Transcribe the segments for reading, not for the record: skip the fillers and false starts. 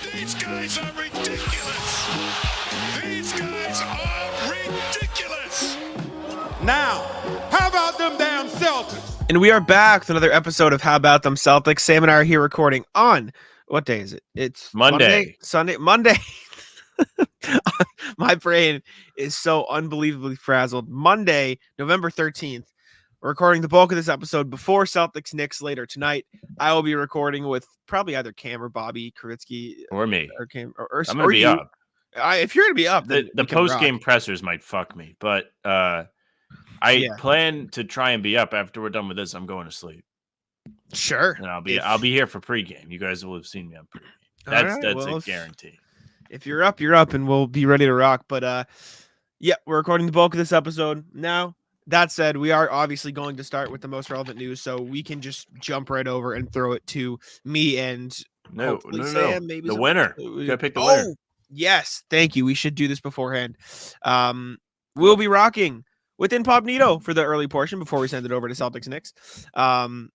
These guys are ridiculous. These guys are ridiculous. Now, how about them damn Celtics? And we are back with another episode of How About Them Celtics. Sam and I are here recording on, what day is it? It's Monday. Sunday, Monday. My brain is so unbelievably frazzled. Monday, November 13th. We're recording the bulk of this episode before Celtics-Knicks later tonight. I will be recording with probably either Cam or Bobby Kravitsky. Or me. Or Cam, or I'm going to be you. up. If you're going to be up, then the post-game pressers might fuck me, but I plan to try and be up after we're done with this. I'm going to sleep. Sure. And I'll be here for pregame. You guys will have seen me on pregame. That's a guarantee. If you're up, and we'll be ready to rock. But we're recording the bulk of this episode now. That said, we are obviously going to start with the most relevant news, so we can just jump right over and throw it to me and no. Sam, maybe the winner. You gotta pick the winner. Yes, thank you. We should do this beforehand. We'll be rocking with Incognito for the early portion before we send it over to Celtics-Knicks, and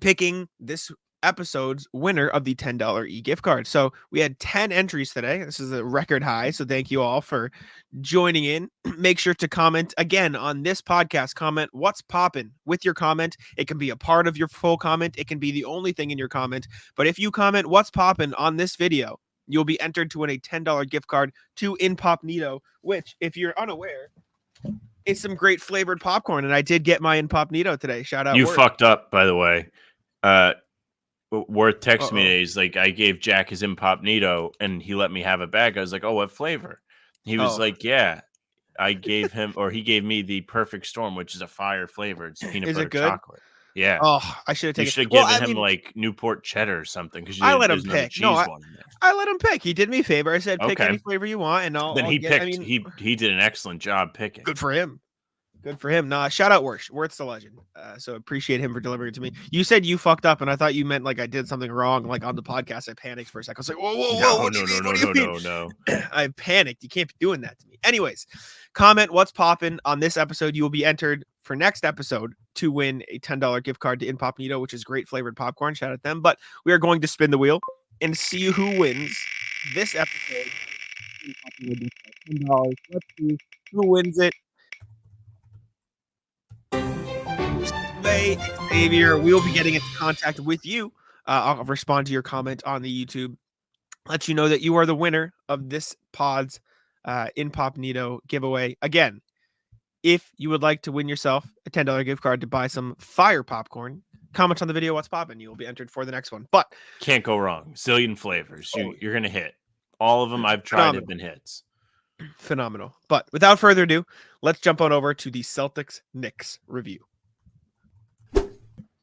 picking this episode's winner of the $10 e-gift card. So we had 10 entries today. This is a record high. So thank you all for joining in. Make sure to comment again on this podcast. Comment what's poppin' with your comment. It can be a part of your full comment. It can be the only thing in your comment. But if you comment what's poppin' on this video, you'll be entered to win a $10 gift card to Incognito, which, if you're unaware, is some great flavored popcorn. And I did get my Incognito today. Shout out. You fucked up, by the way. Worth texted me. He's like, I gave Jack his Incognito and he let me have a bag. I was like, oh, what flavor? He was like, yeah, I gave him, or he gave me the Perfect Storm, which is a fire flavor. It's peanut butter chocolate. Yeah. Oh, I should have taken. You should have given him like Newport cheddar or something, because I let him pick. No, I let him pick. He did me a favor. I said, pick any flavor you want, and I'll. Then he picked. I mean, he did an excellent job picking. Good for him. Good for him. Nah, shout out Wirtz. Wirtz the legend. So appreciate him for delivering it to me. You said you fucked up, and I thought you meant like I did something wrong, like on the podcast. I panicked for a second. I was like, whoa. No. I panicked. You can't be doing that to me. Anyways, comment what's poppin' on this episode. You will be entered for next episode to win a $10 gift card to Incognito, which is great flavored popcorn. Shout out them. But we are going to spin the wheel and see who wins this episode. $10. Let's see who wins it. Xavier, we'll be getting into contact with you. I'll respond to your comment on the YouTube. Let you know that you are the winner of this pod's Incognito giveaway. Again, if you would like to win yourself a $10 gift card to buy some fire popcorn, comment on the video what's poppin'. You will be entered for the next one. But can't go wrong. Zillion flavors. You're gonna hit. All of them I've tried have been hits. Phenomenal. But without further ado, let's jump on over to the Celtics-Knicks review.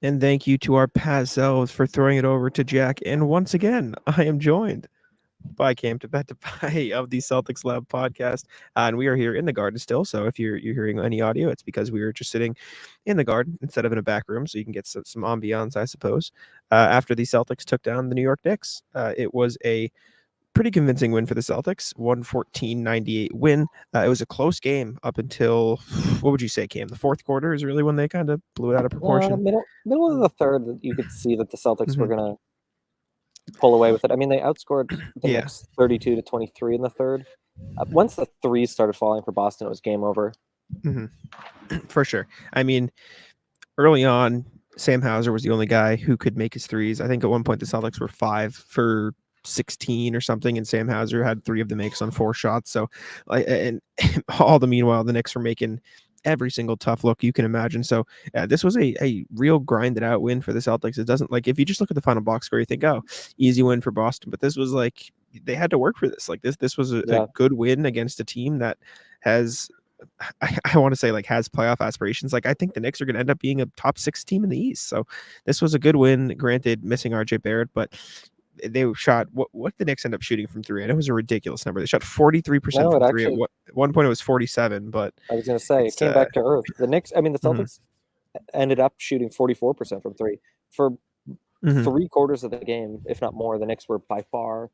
And thank you to our past selves for throwing it over to Jack. And once again, I am joined by Cam Tabatabaie of the Celtics Lab podcast. And we are here in the garden still. So if you're hearing any audio, it's because we were just sitting in the garden instead of in a back room. So you can get some ambiance, I suppose. After the Celtics took down the New York Knicks, it was a pretty convincing win for the Celtics, 114-98 win. It was a close game up until, what would you say, Cam? The fourth quarter is really when they kind of blew it out of proportion. Middle of the third, you could see that the Celtics were going to pull away with it. I mean, they outscored the Knicks 32-23 in the third. Once the threes started falling for Boston, it was game over. For sure. I mean, early on, Sam Hauser was the only guy who could make his threes. I think at one point the Celtics were 5 for 16 or something, and Sam Hauser had 3 of the makes on 4 shots. So, and all the meanwhile, the Knicks were making every single tough look you can imagine. So this was a real grinded out win for the Celtics. It doesn't, like, if you just look at the final box score, you think, oh, easy win for Boston, but this was like they had to work for this. Like this was a good win against a team that has, I want to say, like, has playoff aspirations. Like, I think the Knicks are going to end up being a top 6 team in the East. So this was a good win. Granted, missing RJ Barrett, but they shot what the Knicks end up shooting from 3. I know it was a ridiculous number. They shot 43% from 3. At one point it was 47, but I was going to say it came back to earth. The Knicks, I mean, the Celtics ended up shooting 44% from 3 for 3 quarters of the game, if not more. The Knicks were by far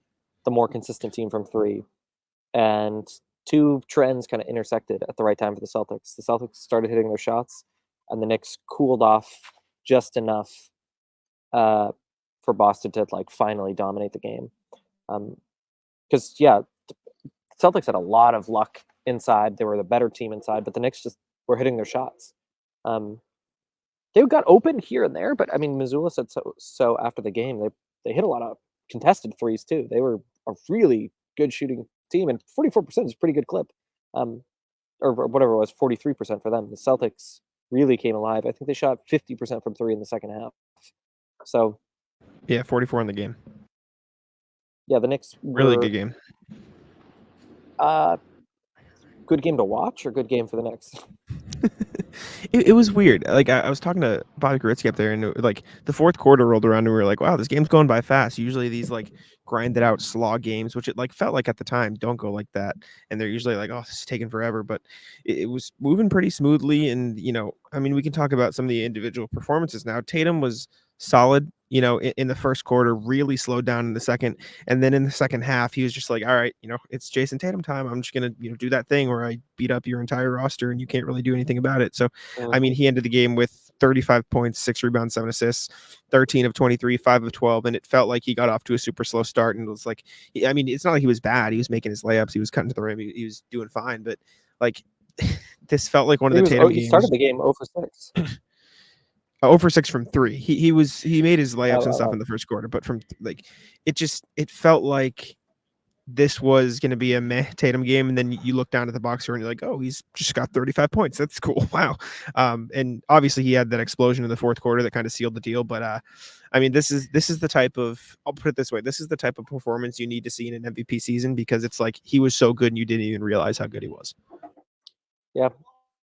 the more consistent team from 3, and 2 trends kind of intersected at the right time for the Celtics. The Celtics started hitting their shots, and the Knicks cooled off just enough for Boston to, like, finally dominate the game. Because the Celtics had a lot of luck inside. They were the better team inside, but the Knicks just were hitting their shots. They got open here and there, but I mean, Mazzulla said so after the game. They hit a lot of contested threes too. They were a really good shooting team, and 44% is a pretty good clip. Or whatever it was, 43% for them. The Celtics really came alive. I think they shot 50% from three in the second half. So, 44 in the game. Yeah, the Knicks really good game. Good game to watch or good game for the Knicks? It was weird. Like I was talking to Bobby Garitsky up there, and like the fourth quarter rolled around, and we were like, "Wow, this game's going by fast." Usually these like grinded out slog games, which it like felt like at the time, don't go like that, and they're usually like, "Oh, this is taking forever," but it was moving pretty smoothly. And I mean, we can talk about some of the individual performances now. Tatum was solid, in the first quarter, really slowed down in the second. And then in the second half, he was just like, all right, it's Jayson Tatum time. I'm just going to, do that thing where I beat up your entire roster and you can't really do anything about it. So, I mean, he ended the game with 35 points, 6 rebounds, 7 assists, 13 of 23, 5 of 12. And it felt like he got off to a super slow start. And it was like, I mean, it's not like he was bad. He was making his layups. He was cutting to the rim. He was doing fine. But like, this felt like one of the Tatum games. He started the game 0 for 6. 0 for 6 from 3. He made his layups and stuff in the first quarter, but from like it felt like this was going to be a meh Tatum game, and then you look down at the box score and you're like, oh, he's just got 35 points. That's cool. Wow. And obviously he had that explosion in the fourth quarter that kind of sealed the deal. But I mean, this is the type of, I'll put it this way, this is the type of performance you need to see in an MVP season, because it's like he was so good and you didn't even realize how good he was. Yeah.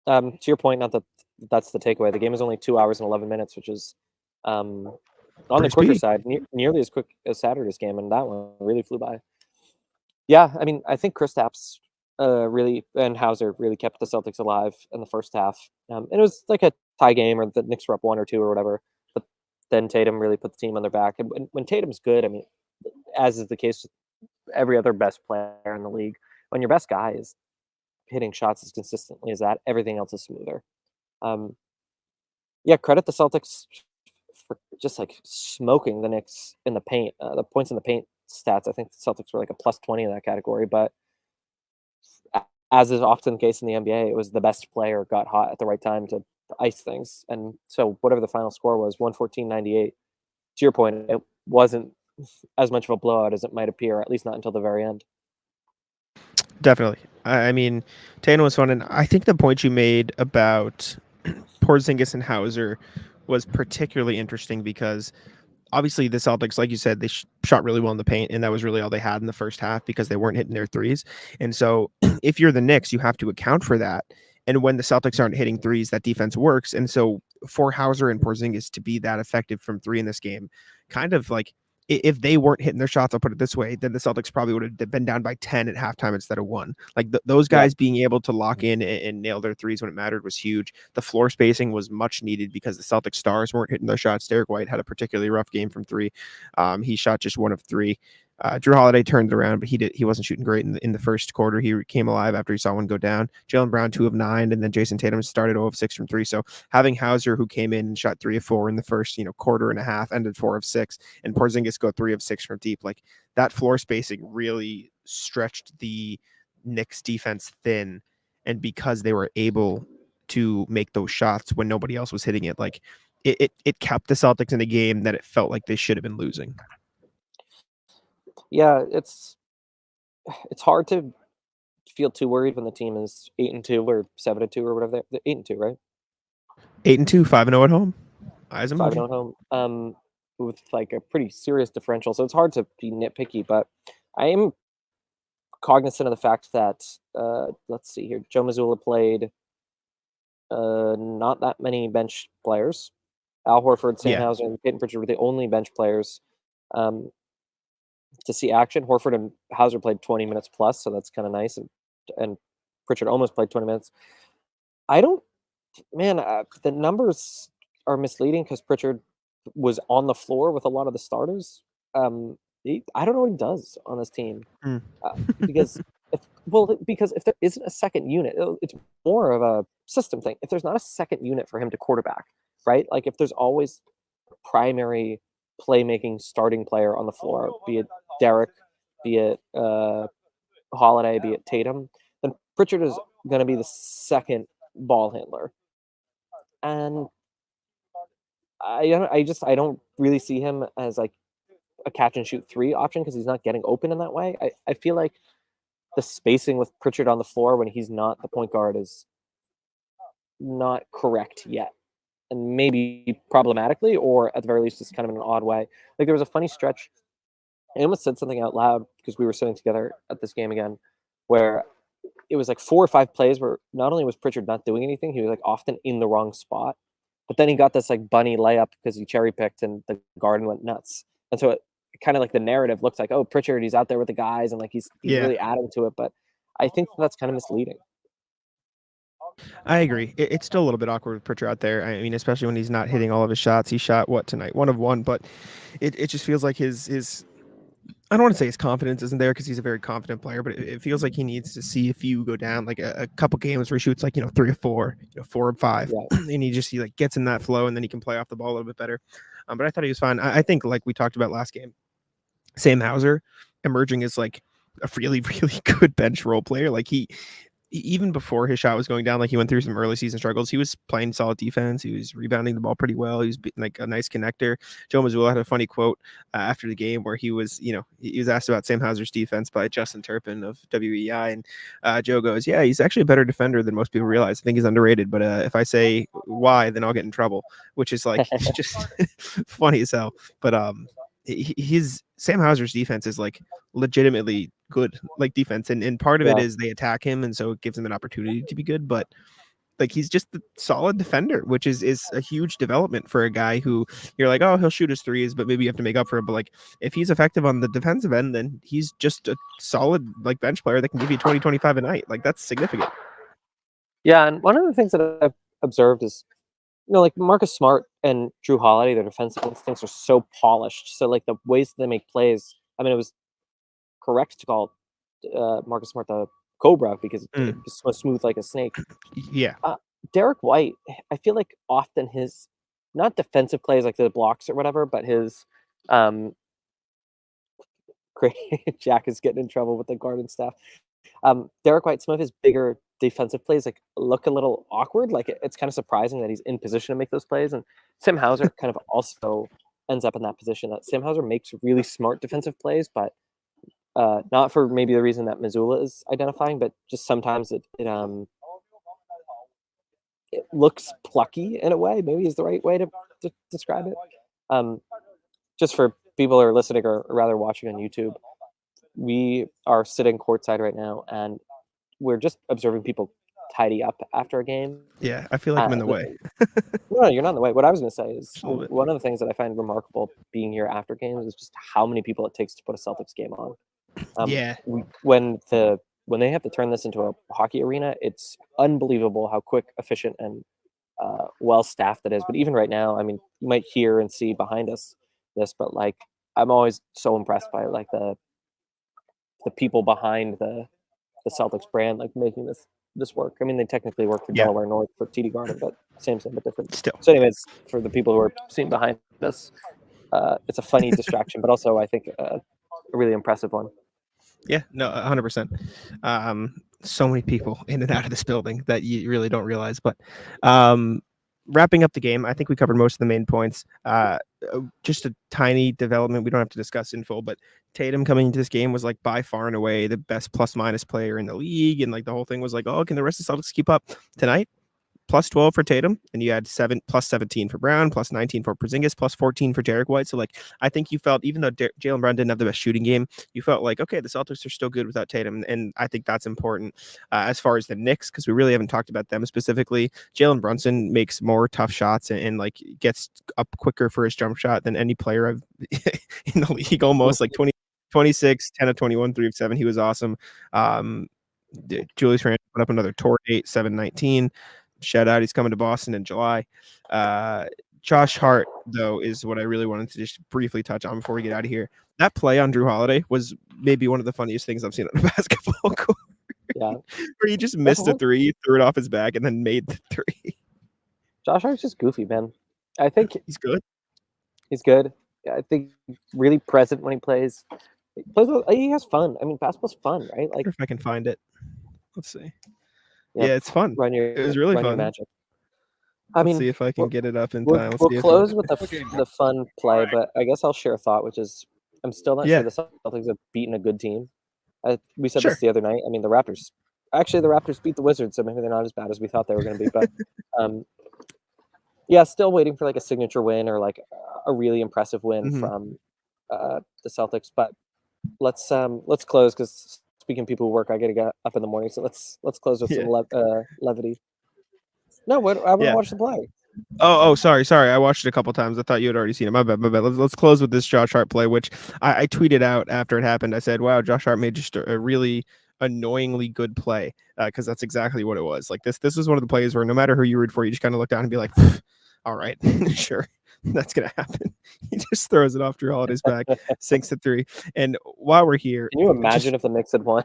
To your point, not that that's the takeaway. The game is only 2 hours and 11 minutes, which is on the quicker side, nearly as quick as Saturday's game, and that one really flew by. Yeah, I mean, I think Kristaps really and Hauser really kept the Celtics alive in the first half. And it was like a tie game, or the Knicks were up 1 or 2 or whatever. But then Tatum really put the team on their back. And when Tatum's good, I mean, as is the case with every other best player in the league, when your best guy is hitting shots as consistently as that, everything else is smoother. Credit the Celtics for just like smoking the Knicks in the paint. The points in the paint stats, I think the Celtics were like a plus 20 in that category, but as is often the case in the NBA, it was the best player got hot at the right time to ice things. And so whatever the final score was, 114-98, to your point, it wasn't as much of a blowout as it might appear, at least not until the very end. Definitely. I mean, Tatum was fun, and I think the point you made about Porzingis and Hauser was particularly interesting, because obviously the Celtics, like you said, they shot really well in the paint, and that was really all they had in the first half because they weren't hitting their threes. And so if you're the Knicks, you have to account for that. And when the Celtics aren't hitting threes, that defense works. And so for Hauser and Porzingis to be that effective from 3 in this game, kind of like, if they weren't hitting their shots, I'll put it this way, then the Celtics probably would have been down by 10 at halftime instead of 1. Like those guys being able to lock in and nail their threes when it mattered was huge. The floor spacing was much needed because the Celtics stars weren't hitting their shots. Derek White had a particularly rough game from 3. He shot just 1 of 3. Drew Holiday turned it around, but he wasn't shooting great in the first quarter. He came alive after he saw one go down. Jaylen Brown 2 of 9, and then Jayson Tatum started 0 of 6 from 3. So having Hauser, who came in and shot 3 of 4 in the first quarter and a half, ended 4 of 6, and Porzingis go 3 of 6 from deep, like that floor spacing really stretched the Knicks defense thin. And because they were able to make those shots when nobody else was hitting it, like it kept the Celtics in a game that it felt like they should have been losing. Yeah, it's hard to feel too worried when the team is 8-2 or 7-2 or whatever. They're 8-2, right? 8-2, 5-0 at home. 5-0 at home. With like a pretty serious differential, so it's hard to be nitpicky. But I am cognizant of the fact that let's see here, Joe Mazzulla played not that many bench players. Al Horford, Sam Hauser, and Peyton Pritchard were the only bench players to see action. Horford and Hauser played 20 minutes plus, so that's kind of nice. And Pritchard almost played 20 minutes. The numbers are misleading because Pritchard was on the floor with a lot of the starters. I don't know what he does on this team because if there isn't a second unit, it's more of a system thing. If there's not a second unit for him to quarterback, right? Like if there's always a primary playmaking starting player on the floor, be it Derek be it Holiday, be it Tatum, then Pritchard is going to be the second ball handler. And I don't really see him as like a catch and shoot 3 option because he's not getting open in that way. I feel like the spacing with Pritchard on the floor when he's not the point guard is not correct yet. And maybe problematically, or at the very least, just kind of in an odd way. Like there was a funny stretch. I almost said something out loud because we were sitting together at this game again, where it was like 4 or 5 plays where not only was Pritchard not doing anything, he was like often in the wrong spot. But then he got this like bunny layup because he cherry picked and the Garden went nuts. And so it kind of like the narrative looks like, oh, Pritchard, he's out there with the guys and like he's really adding to it. But I think that's kind of misleading. I agree. It's still a little bit awkward with Pritchard out there. I mean, especially when he's not hitting all of his shots. He shot what tonight? 1 of 1, but it just feels like his I don't want to say his confidence isn't there because he's a very confident player, but it feels like he needs to see a few go down, like a couple games where he shoots like 3 or 4, 4 or 5, and he like gets in that flow, and then he can play off the ball a little bit better. But I thought he was fine. I think like we talked about last game, Sam Hauser emerging as like a really really good bench role player. Like he even before his shot was going down, like he went through some early season struggles. He was playing solid defense. He was rebounding the ball pretty well. He was like a nice connector. Joe Mazzulla had a funny quote after the game where he was asked about Sam Hauser's defense by Justin Turpin of WEI, and Joe goes, "Yeah, he's actually a better defender than most people realize. I think he's underrated, but if I say why, then I'll get in trouble," which is like just funny as hell. But Sam Hauser's defense is like legitimately good, like defense, and part of it is they attack him, and so it gives him an opportunity to be good. But like he's just a solid defender, which is a huge development for a guy who you're like, oh, he'll shoot his threes, but maybe you have to make up for it. But like if he's effective on the defensive end, then he's just a solid like bench player that can give you 20, 25 a night. Like that's significant. Yeah, and one of the things that I've observed is, like Marcus Smart and Drew Holiday, their defensive instincts are so polished. So like the ways that they make plays, I mean, it was correct to call Marcus Smart the Cobra because it was so smooth like a snake. Yeah. Derek White, I feel like often his not defensive plays like the blocks or whatever, but his Jack is getting in trouble with the Garden staff. Derek White, some of his bigger defensive plays like look a little awkward. Like it's kind of surprising that he's in position to make those plays. And Sam Hauser kind of also ends up in that position. That Sam Hauser makes really smart defensive plays, but not for maybe the reason that Mazzulla is identifying, but just sometimes it looks plucky in a way. Maybe is the right way to describe it. Just for people who are listening or rather watching on YouTube, we are sitting courtside right now, and we're just observing people tidy up after a game. Yeah, I feel like I'm in the way. No, you're not in the way. What I was going to say is one of the things that I find remarkable being here after games is just how many people it takes to put a Celtics game on. When they have to turn this into a hockey arena, it's unbelievable how quick, efficient, and well staffed it is. But even right now, I mean, you might hear and see behind us this, but like I'm always so impressed by like the people behind the Celtics brand, like making this work. I mean, they technically work for Delaware North for TD Garden, but same but different. Still. So, anyways, for the people who are seen behind this, it's a funny distraction, but also I think a really impressive one. Yeah, no, 100%. So many people in and out of this building that you really don't realize. But wrapping up the game, I think we covered most of the main points. Just a tiny development we don't have to discuss in full, but Tatum coming into this game was like by far and away the best plus minus player in the league. And like the whole thing was like, oh, can the rest of the Celtics keep up tonight? Plus 12 for Tatum, and you had plus 17 for Brown, plus 19 for Porzingis, plus 14 for Derek White. So like, I think you felt, even though Jaylen Brown didn't have the best shooting game, you felt like, okay, the Celtics are still good without Tatum. And I think that's important as far as the Knicks, because we really haven't talked about them specifically. Jalen Brunson makes more tough shots and like gets up quicker for his jump shot than any player in the league, almost like 26, 10 of 21, 3 of 7. He was awesome. Julius Randle put up another tour date, 7-19. Shout out, he's coming to Boston in July. Josh Hart, though, is what I really wanted to just briefly touch on before we get out of here. That play on Drew Holiday was maybe one of the funniest things I've seen on a basketball court. Yeah. Where he just missed a three, threw it off his back, and then made the three. Josh Hart's just goofy, man. I think he's good. He's good. I think really present when he plays. He has fun. I mean, basketball's fun, right? Like, if I can find it. Let's see. Yeah, it's fun. It was really run your fun. magic. I Let's mean, see if I can get it up in we'll, time. Let's we'll see if close with the fun play, but I guess I'll share a thought, which is I'm still not sure the Celtics have beaten a good team. We said this the other night. I mean, the Raptors beat the Wizards, so maybe they're not as bad as we thought they were going to be. But yeah, still waiting for like a signature win or like a really impressive win from the Celtics. But let's close, because speaking of people who work, I got to get up in the morning. So let's close with some levity. No, I want to watch the play. Oh, sorry. I watched it a couple times. I thought you had already seen it. My bad. Let's close with this Josh Hart play, which I tweeted out after it happened. I said, "Wow, Josh Hart made just a really annoyingly good play," because that's exactly what it was. Like this was one of the plays where no matter who you root for, you just kind of look down and be like, "All right, sure, that's gonna happen." He just throws it off Drew Holiday's back, sinks it 3. And while we're here, can you imagine if the Knicks had won?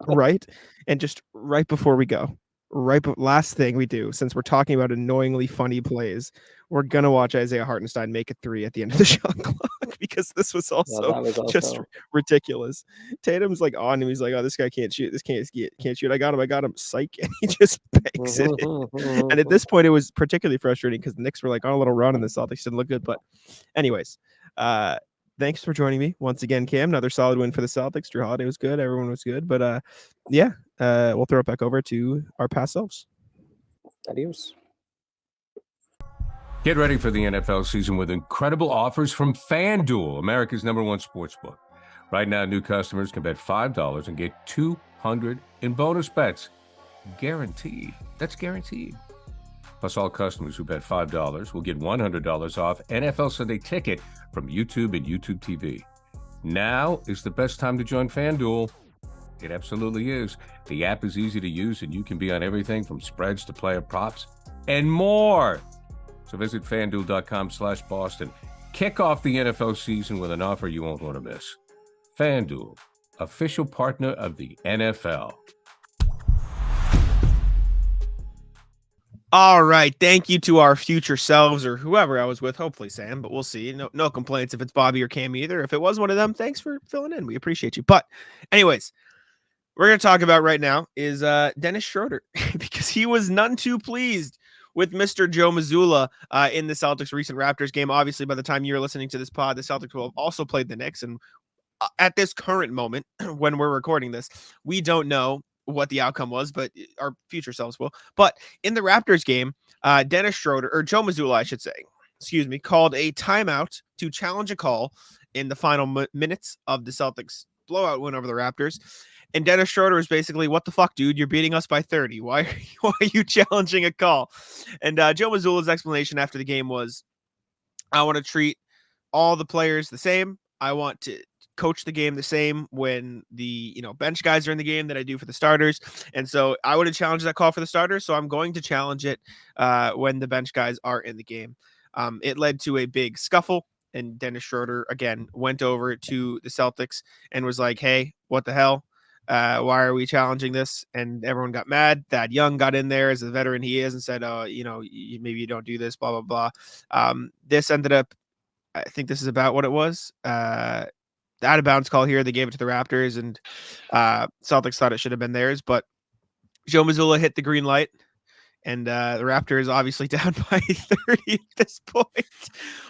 Right, and just right before we go. Last thing we do, since we're talking about annoyingly funny plays, we're gonna watch Isaiah Hartenstein make a 3 at the end of the shot clock, because this was also just ridiculous. Tatum's like on him. He's like, "Oh, this guy can't shoot. This can't shoot. I got him. Psych!" And he just banks it. And at this point, it was particularly frustrating because the Knicks were like on a little run, and the Celtics didn't look good. But, anyways, thanks for joining me once again, Cam. Another solid win for the Celtics. Drew Holiday was good. Everyone was good. But we'll throw it back over to our past selves. Adios. Get ready for the NFL season with incredible offers from FanDuel, America's #1 sportsbook. Right now, new customers can bet $5 and get $200 in bonus bets. Guaranteed. That's guaranteed. Plus, all customers who bet $5 will get $100 off NFL Sunday Ticket from YouTube and YouTube TV. Now is the best time to join FanDuel. It absolutely is. The app is easy to use, and you can be on everything from spreads to player props and more. So visit FanDuel.com/Boston. Kick off the NFL season with an offer you won't want to miss. FanDuel, official partner of the NFL. All right. Thank you to our future selves, or whoever I was with. Hopefully Sam, but we'll see. No complaints if it's Bobby or Cam either. If it was one of them, thanks for filling in. We appreciate you. But anyways, we're going to talk about right now is Dennis Schroder, because he was none too pleased with Mr. Joe Mazzulla in the Celtics' recent Raptors game. Obviously, by the time you're listening to this pod, the Celtics will have also played the Knicks. And at this current moment, when we're recording this, we don't know what the outcome was, but our future selves will. But in the Raptors game, Dennis Schroder, or Joe Mazzulla, I should say, called a timeout to challenge a call in the final minutes of the Celtics blowout win over the Raptors. And Dennis Schroder was basically, "What the fuck, dude? You're beating us by 30. Why are you challenging a call?" And Joe Mazzulla's explanation after the game was, "I want to treat all the players the same. I want to coach the game the same when the bench guys are in the game that I do for the starters. And so I would have challenged that call for the starters. So I'm going to challenge it when the bench guys are in the game." It led to a big scuffle. And Dennis Schroder, again, went over to the Celtics and was like, "Hey, what the hell? Why are we challenging this?" And everyone got mad. Thad Young got in there as a veteran he is and said, maybe you don't do this, blah, blah, blah. This ended up, I think this is about what it was. The out of bounds call here. They gave it to the Raptors, and Celtics thought it should have been theirs. But Joe Mazzulla hit the green light, and the Raptors obviously down by 30 at this point.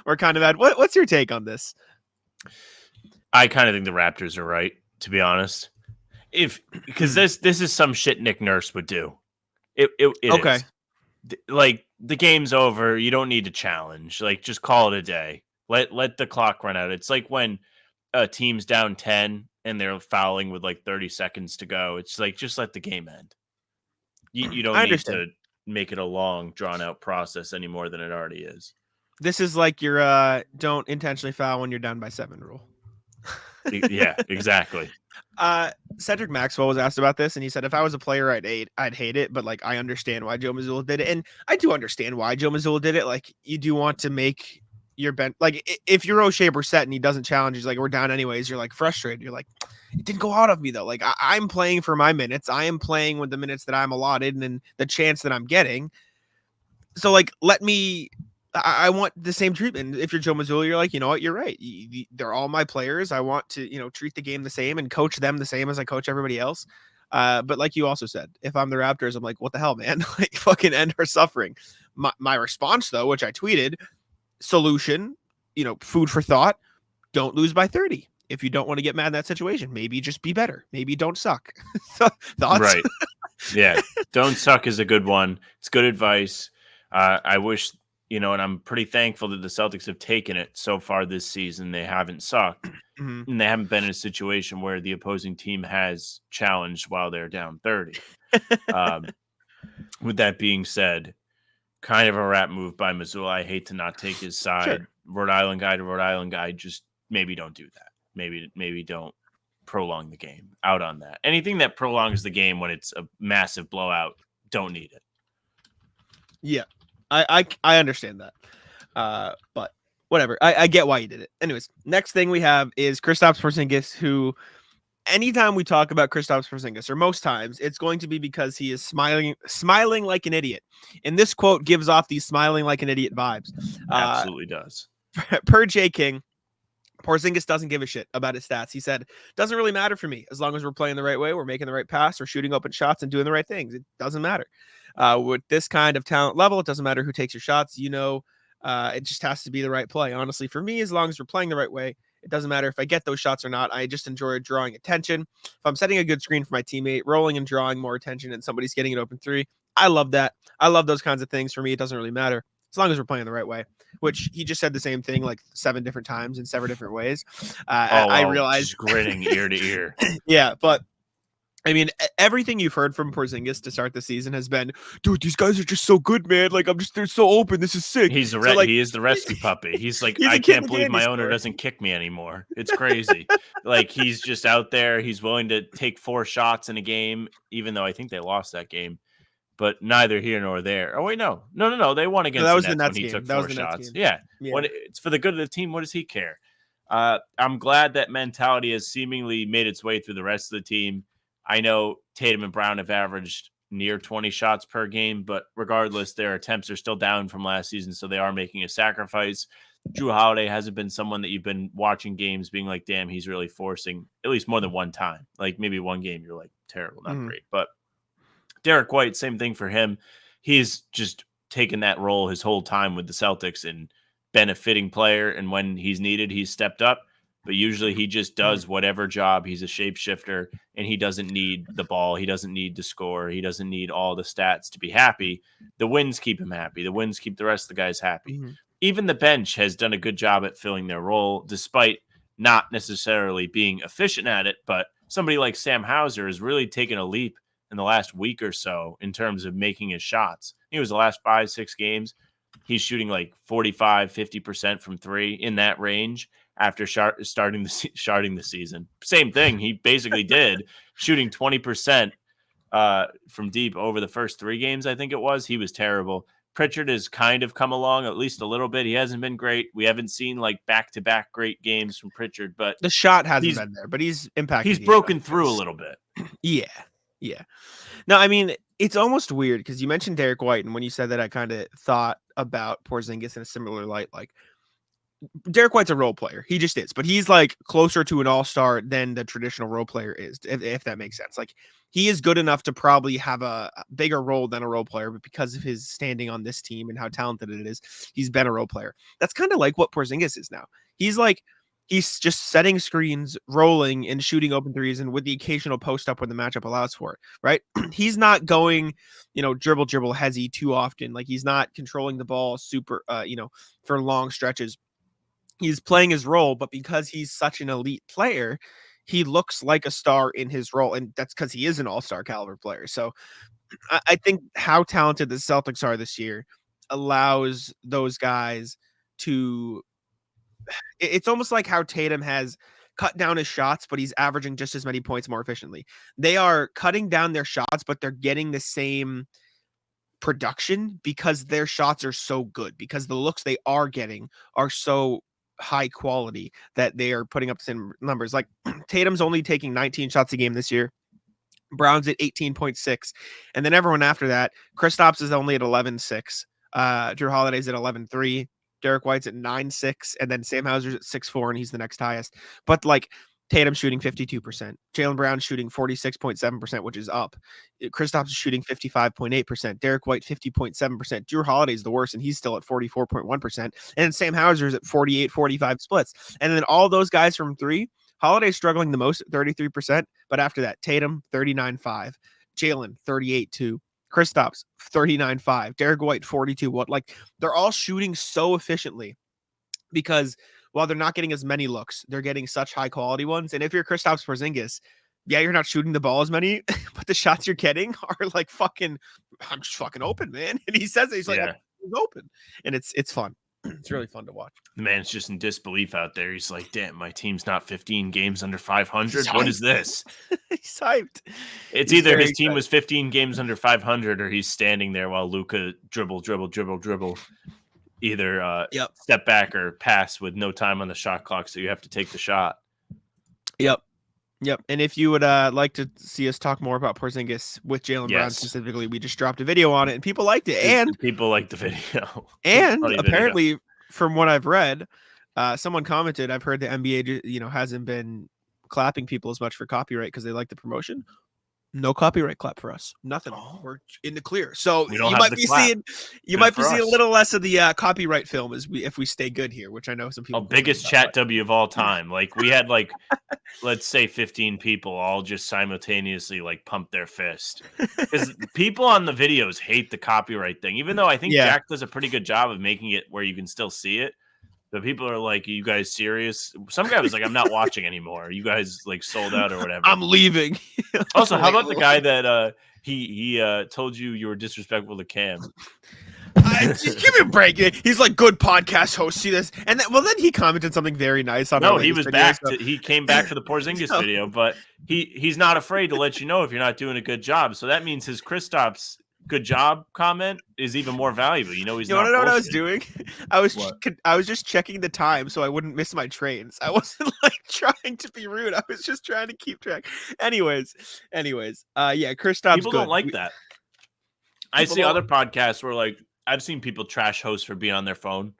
We're kind of mad. What's your take on this? I kind of think the Raptors are right, to be honest. Because this is some shit Nick Nurse would do. It okay. Is. Like, the game's over. You don't need to challenge. Like, just call it a day. Let the clock run out. It's like when a team's down 10 and they're fouling with like 30 seconds to go. It's like, just let the game end. You don't need to make it a long, drawn out process any more than it already is. This is like your don't intentionally foul when you're down by 7 rule. Yeah, exactly. Cedric Maxwell was asked about this, and he said, "If I was a player, I'd hate it, but like I understand why Joe Mazzulla did it, and I do understand why Joe Mazzulla did it. Like, you do want to make your bench, like if you're O'Shea Brissett and he doesn't challenge, he's like, we're down anyways. You're like frustrated. You're like, it didn't go out of me though. Like I'm playing for my minutes. I am playing with the minutes that I'm allotted and the chance that I'm getting. So like let me I want the same treatment. If you're Joe Mazzulla, you're like, you know what, you're right. They're all my players. I want to, treat the game the same and coach them the same as I coach everybody else. But like you also said, if I'm the Raptors, I'm like, what the hell, man? Like, fucking end our suffering. My response, though, which I tweeted, solution, food for thought, don't lose by 30. If you don't want to get mad in that situation, maybe just be better. Maybe don't suck. Thoughts? Right. Yeah. Don't suck is a good one. It's good advice. I wish, and I'm pretty thankful that the Celtics have taken it so far this season. They haven't sucked. Mm-hmm. And they haven't been in a situation where the opposing team has challenged while they're down 30. With that being said, kind of a rap move by Mazzulla. I hate to not take his side. Sure. Rhode Island guy to Rhode Island guy. Just maybe don't do that. Maybe don't prolong the game out on that. Anything that prolongs the game when it's a massive blowout, don't need it. Yeah, I understand that. But whatever. I get why you did it. Anyways, next thing we have is Kristaps Porzingis, who anytime we talk about Kristaps Porzingis, or most times, it's going to be because he is smiling like an idiot. And this quote gives off these smiling like an idiot vibes. Absolutely does. Per J King, Porzingis doesn't give a shit about his stats. He said, doesn't really matter for me. As long as we're playing the right way, we're making the right pass, we're shooting open shots and doing the right things. It doesn't matter. With this kind of talent level, it doesn't matter who takes your shots. It just has to be the right play. Honestly, for me, as long as we're playing the right way, it doesn't matter if I get those shots or not. I just enjoy drawing attention. If I'm setting a good screen for my teammate, rolling and drawing more attention, and somebody's getting an open three, I love that. I love those kinds of things. For me, it doesn't really matter as long as we're playing the right way, which he just said the same thing like 7 different times in 7 different ways. I realized just grinning ear to ear. Yeah, but I mean, everything you've heard from Porzingis to start the season has been, dude, these guys are just so good, man. Like, they're so open. This is sick. He is the rescue puppy. He's like, I can't believe my owner doesn't kick me anymore. It's crazy. Like, he's just out there. He's willing to take 4 shots in a game, even though I think they lost that game. But neither here nor there. Oh, wait, no. They won against the Nets when he took 4 shots. Yeah. When it's for the good of the team, what does he care? I'm glad that mentality has seemingly made its way through the rest of the team. I know Tatum and Brown have averaged near 20 shots per game, but regardless, their attempts are still down from last season, so they are making a sacrifice. Drew Holiday hasn't been someone that you've been watching games being like, damn, he's really forcing at least more than one time. Like maybe one game you're like, terrible, not great. But Derek White, same thing for him. He's just taken that role his whole time with the Celtics and been a fitting player, and when he's needed, he's stepped up. But usually he just does whatever job. He's a shapeshifter, and he doesn't need the ball. He doesn't need to score. He doesn't need all the stats to be happy. The wins keep him happy. The wins keep the rest of the guys happy. Even the bench has done a good job at filling their role, despite not necessarily being efficient at it. But somebody like Sam Hauser has really taken a leap in the last week or so in terms of making his shots. He was the last 5-6 games. He's shooting like 45-50% from 3 in that range. After starting the season. Same thing he basically did, shooting 20% from deep over the first 3 games, I think it was. He was terrible. Pritchard has kind of come along at least a little bit. He hasn't been great. We haven't seen like back-to-back great games from Pritchard, but the shot hasn't been there, but he's impacted. He's broken through a little bit. Yeah. No, I mean, it's almost weird because you mentioned Derek White, and when you said that, I kind of thought about Porzingis in a similar light. Like, Derek White's a role player. He just is. But he's like closer to an all-star than the traditional role player is, if that makes sense. Like, he is good enough to probably have a bigger role than a role player, but because of his standing on this team and how talented it is, he's been a role player. That's kind of like what Porzingis is now. He's just setting screens, rolling, and shooting open threes, and with the occasional post up when the matchup allows for it, right? He's not going, dribble hezzy too often. Like, he's not controlling the ball super, for long stretches. He's playing his role, but because he's such an elite player, he looks like a star in his role, and that's because he is an all-star caliber player. So I think how talented the Celtics are this year allows those guys to – it's almost like how Tatum has cut down his shots, but he's averaging just as many points more efficiently. They are cutting down their shots, but they're getting the same production because their shots are so good, because the looks they are getting are so – high quality that they are putting up the same numbers. Like, Tatum's only taking 19 shots a game this year. Brown's at 18.6. And then everyone after that, Kristaps is only at 11.6. Drew Holiday's at 11.3. Derek White's at 9.6, and then Sam Hauser's at 6.4, and he's the next highest. But like Tatum shooting 52%, Jaylen Brown shooting 46.7%, which is up. Kristaps is shooting 55.8%, Derek White 50.7%. Drew Holiday's the worst, and he's still at 44.1%. And then Sam Hauser's at 48-45 splits. And then all those guys from three, Holiday's struggling the most at 33%, but after that, Tatum 39.5, Jaylen 38.2. Kristaps 39.5, Derek White 42. What, like, they're all shooting so efficiently because while they're not getting as many looks, they're getting such high quality ones. And if you're Kristaps Porzingis, yeah, you're not shooting the ball as many, but the shots you're getting are like fucking, I'm just fucking open, man. And he says it, he's like, I'm open, and it's fun. It's really fun to watch. The man's just in disbelief out there. He's like, damn, my team's not 15 games under 500. What is this? He's hyped. It's either his team was 15 games under 500 or he's standing there while Luka dribble. Either step back or pass with no time on the shot clock, so you have to take the shot. Yep. And if you would like to see us talk more about Porzingis with Jaylen Brown specifically, we just dropped a video on it, and people liked it. And people liked the video. And apparently, from what I've read, someone commented, I've heard the NBA, hasn't been clapping people as much for copyright because they like the promotion. No copyright clap for us. Nothing. We're in the clear. So you might be seeing a little less of the copyright film if we stay good here, which I know some people. Biggest chat W of all time. Like we had let's say 15 people all just simultaneously pump their fist. Because people on the videos hate the copyright thing, even though I think Jack does a pretty good job of making it where you can still see it. The people are like, are you guys serious? Some guy was like, I'm not watching anymore. You guys sold out or whatever. I'm leaving. Also, how about the guy that he told you were disrespectful to Cam? Just give me a break. He's like, good podcast host. See this? And then he commented something very nice on. No, he was back. He came back for the Porzingis video, but he's not afraid to let you know if you're not doing a good job. So that means his Kristaps good job comment is even more valuable. He's not. You want to know what I was doing? I was just checking the time so I wouldn't miss my trains. I wasn't trying to be rude. I was just trying to keep track. Anyways, Kristaps. People don't like that. I see other podcasts where I've seen people trash hosts for being on their phone.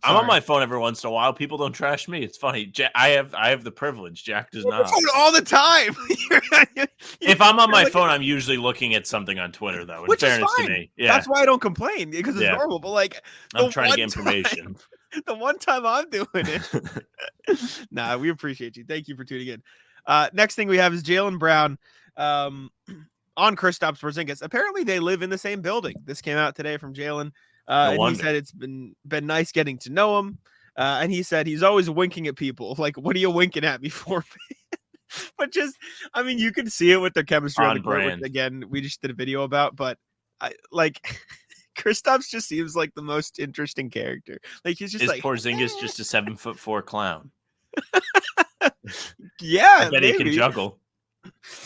I'm on my phone every once in a while. People don't trash me. It's funny. I have the privilege. Jack does not. All the time. If I'm on my phone, I'm usually looking at something on Twitter, though. In fairness to me, that's why I don't complain because it's normal. But I'm trying to get information. The one time I'm doing it. Nah, we appreciate you. Thank you for tuning in. Next thing we have is Jaylen Brown on Kristaps Porzingis. Apparently, they live in the same building. This came out today from Jaylen. And he said it's been nice getting to know him. And he said he's always winking at people. Like, what are you winking at me for? But you can see it with their chemistry on the court, which, again, we just did a video about. But Kristaps just seems like the most interesting character. He's just Porzingis just a 7'4" clown? Yeah, I bet he can juggle.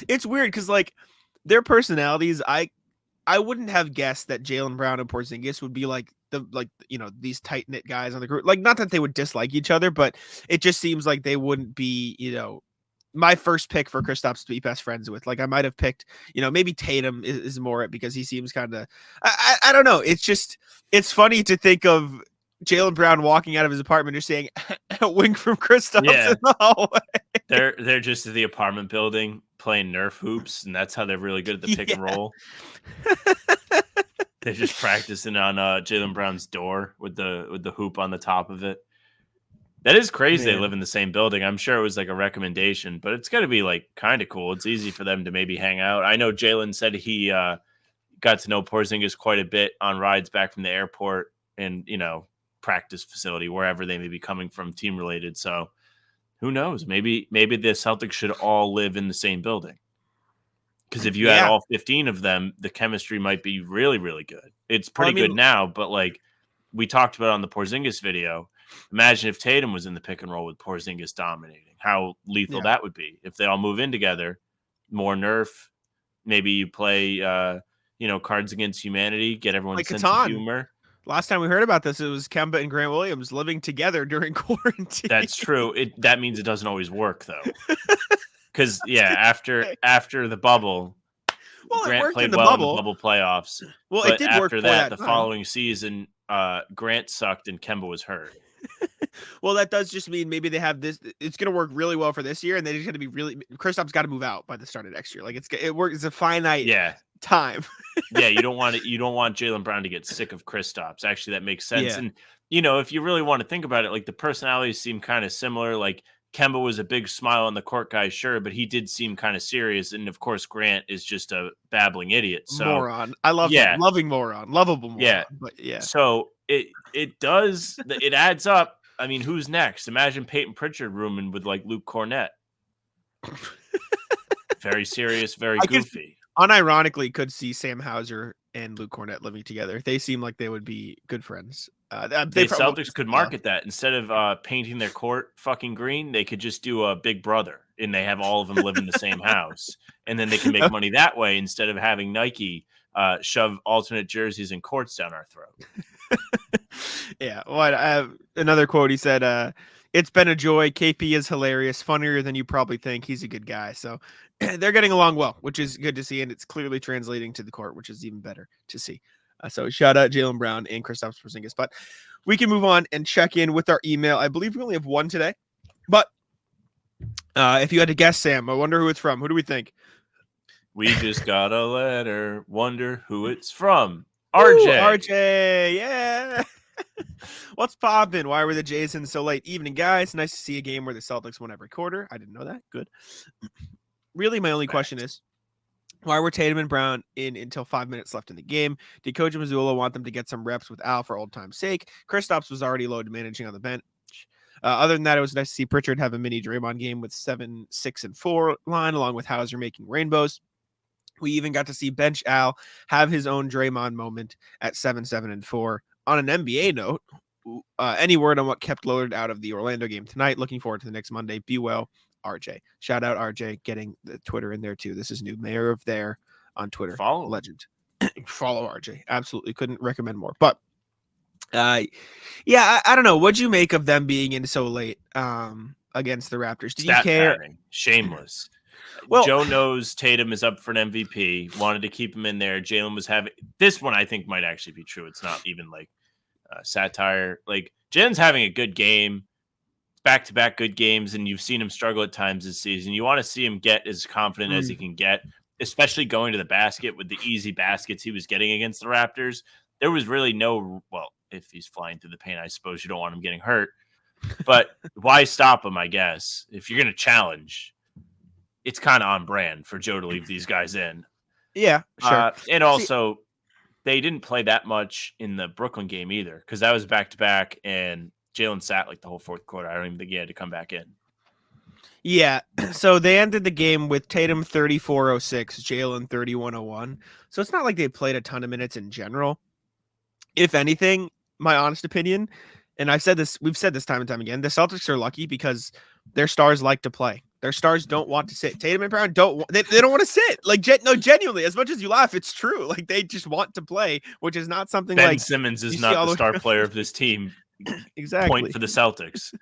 It's weird because their personalities, I wouldn't have guessed that Jaylen Brown and Porzingis would be these tight knit guys on the group. Not that they would dislike each other, but it just seems like they wouldn't be, my first pick for Kristaps to be best friends with. I might have picked, maybe Tatum is more it because he seems kind of, I don't know. It's funny to think of Jaylen Brown walking out of his apartment just saying a wink from Kristaps in the hallway. They're just at the apartment building playing Nerf hoops, and that's how they're really good at the pick and roll. They're just practicing on Jaylen Brown's door with the hoop on the top of it. That is crazy. Man. They live in the same building. I'm sure it was a recommendation, but it's got to be kind of cool. It's easy for them to maybe hang out. I know Jaylen said he got to know Porzingis quite a bit on rides back from the airport and practice facility, wherever they may be coming from, team related. So who knows? Maybe the Celtics should all live in the same building. Because if you had all 15 of them, the chemistry might be really, really good. It's pretty good now, but we talked about on the Porzingis video, imagine if Tatum was in the pick and roll with Porzingis dominating, how lethal that would be. If they all move in together, more Nerf, maybe you play, Cards Against Humanity, get everyone's sense of humor. Last time we heard about this, it was Kemba and Grant Williams living together during quarantine. That's true. That means it doesn't always work, though. Because, after the bubble, Well, it Grant worked played in the well bubble. in the bubble playoffs. Well, but it did after work for that, that the time. following season, Grant sucked and Kemba was hurt. Well, that does just mean maybe they have this. It's going to work really well for this year, and they just got to be really. Kristaps got to move out by the start of next year. Like it works. It's a finite time. Yeah, you don't want it. You don't want Jaylen Brown to get sick of Kristaps. Actually, that makes sense. Yeah. And if you really want to think about it, like the personalities seem kind of similar. Like Kemba was a big smile on the court guy, sure, but he did seem kind of serious. And of course, Grant is just a babbling idiot. So moron. I love him. Loving moron. Lovable moron. Yeah. But yeah. So it does. It adds up. I mean, who's next? Imagine Peyton Pritchard rooming with like Luke Cornett. Very serious, very goofy. Unironically, could see Sam Hauser and Luke Cornett living together. They seem like they would be good friends. The Celtics could market that instead of painting their court fucking green. They could just do a Big Brother, and they have all of them live in the same house, and then they can make money that way instead of having Nike shove alternate jerseys and courts down our throat. Yeah. Well, I have another quote. He said, "It's been a joy. KP is hilarious, funnier than you probably think. He's a good guy." So they're getting along well, which is good to see, and it's clearly translating to the court, which is even better to see. So shout out Jaylen Brown and Kristaps Porzingis. But we can move on and check in with our email. I believe we only have one today, but if you had to guess, Sam, I wonder who it's from. Who do we think? We just got a letter. Wonder who it's from. RJ. Ooh, RJ, yeah. What's poppin'? Why were the Jays in so late? Evening, guys. Nice to see a game where the Celtics won every quarter. I didn't know that. Good. Really, my only question is, why were Tatum and Brown in until 5 minutes left in the game? Did Coach Mazzulla want them to get some reps with Al for old time's sake? Kristaps was already load managing on the bench. Other than that, it was nice to see Pritchard have a mini Draymond game with 7, 6, and 4 line, along with Hauser making rainbows. We even got to see bench Al have his own Draymond moment at 7, 7, and 4. On an NBA note, any word on what kept Lillard out of the Orlando game tonight? Looking forward to the next Monday. Be well, RJ. Shout out RJ, getting the Twitter in there too. This is new. Mayor of there on Twitter. Follow legend. Follow RJ. Absolutely couldn't recommend more. But yeah, I don't know. What'd you make of them being in so late against the Raptors? Did you care? Padding. Shameless. Well, Joe knows Tatum is up for an MVP. Wanted to keep him in there. Jaylen was having this one. I think might actually be true. It's not even like satire. Like Jaylen's having a good game, back-to-back good games, and you've seen him struggle at times this season. You want to see him get as confident as he can get, especially going to the basket with the easy baskets he was getting against the Raptors. There was really if he's flying through the paint, I suppose you don't want him getting hurt. But why stop him? I guess if you're going to challenge. It's kind of on brand for Joe to leave these guys in. Yeah, sure. And also, they didn't play that much in the Brooklyn game either because that was back-to-back, and Jaylen sat like the whole fourth quarter. I don't even think he had to come back in. Yeah, so they ended the game with Tatum 34-06, Jaylen 31-01. So it's not like they played a ton of minutes in general. If anything, my honest opinion, and we've said this time and time again, the Celtics are lucky because their stars like to play. Their stars don't want to sit. Tatum and Brown don't want to sit. Like genuinely, as much as you laugh, it's true. Like they just want to play, which is not something Ben like Simmons is not the star player of this team. Exactly. Point for the Celtics.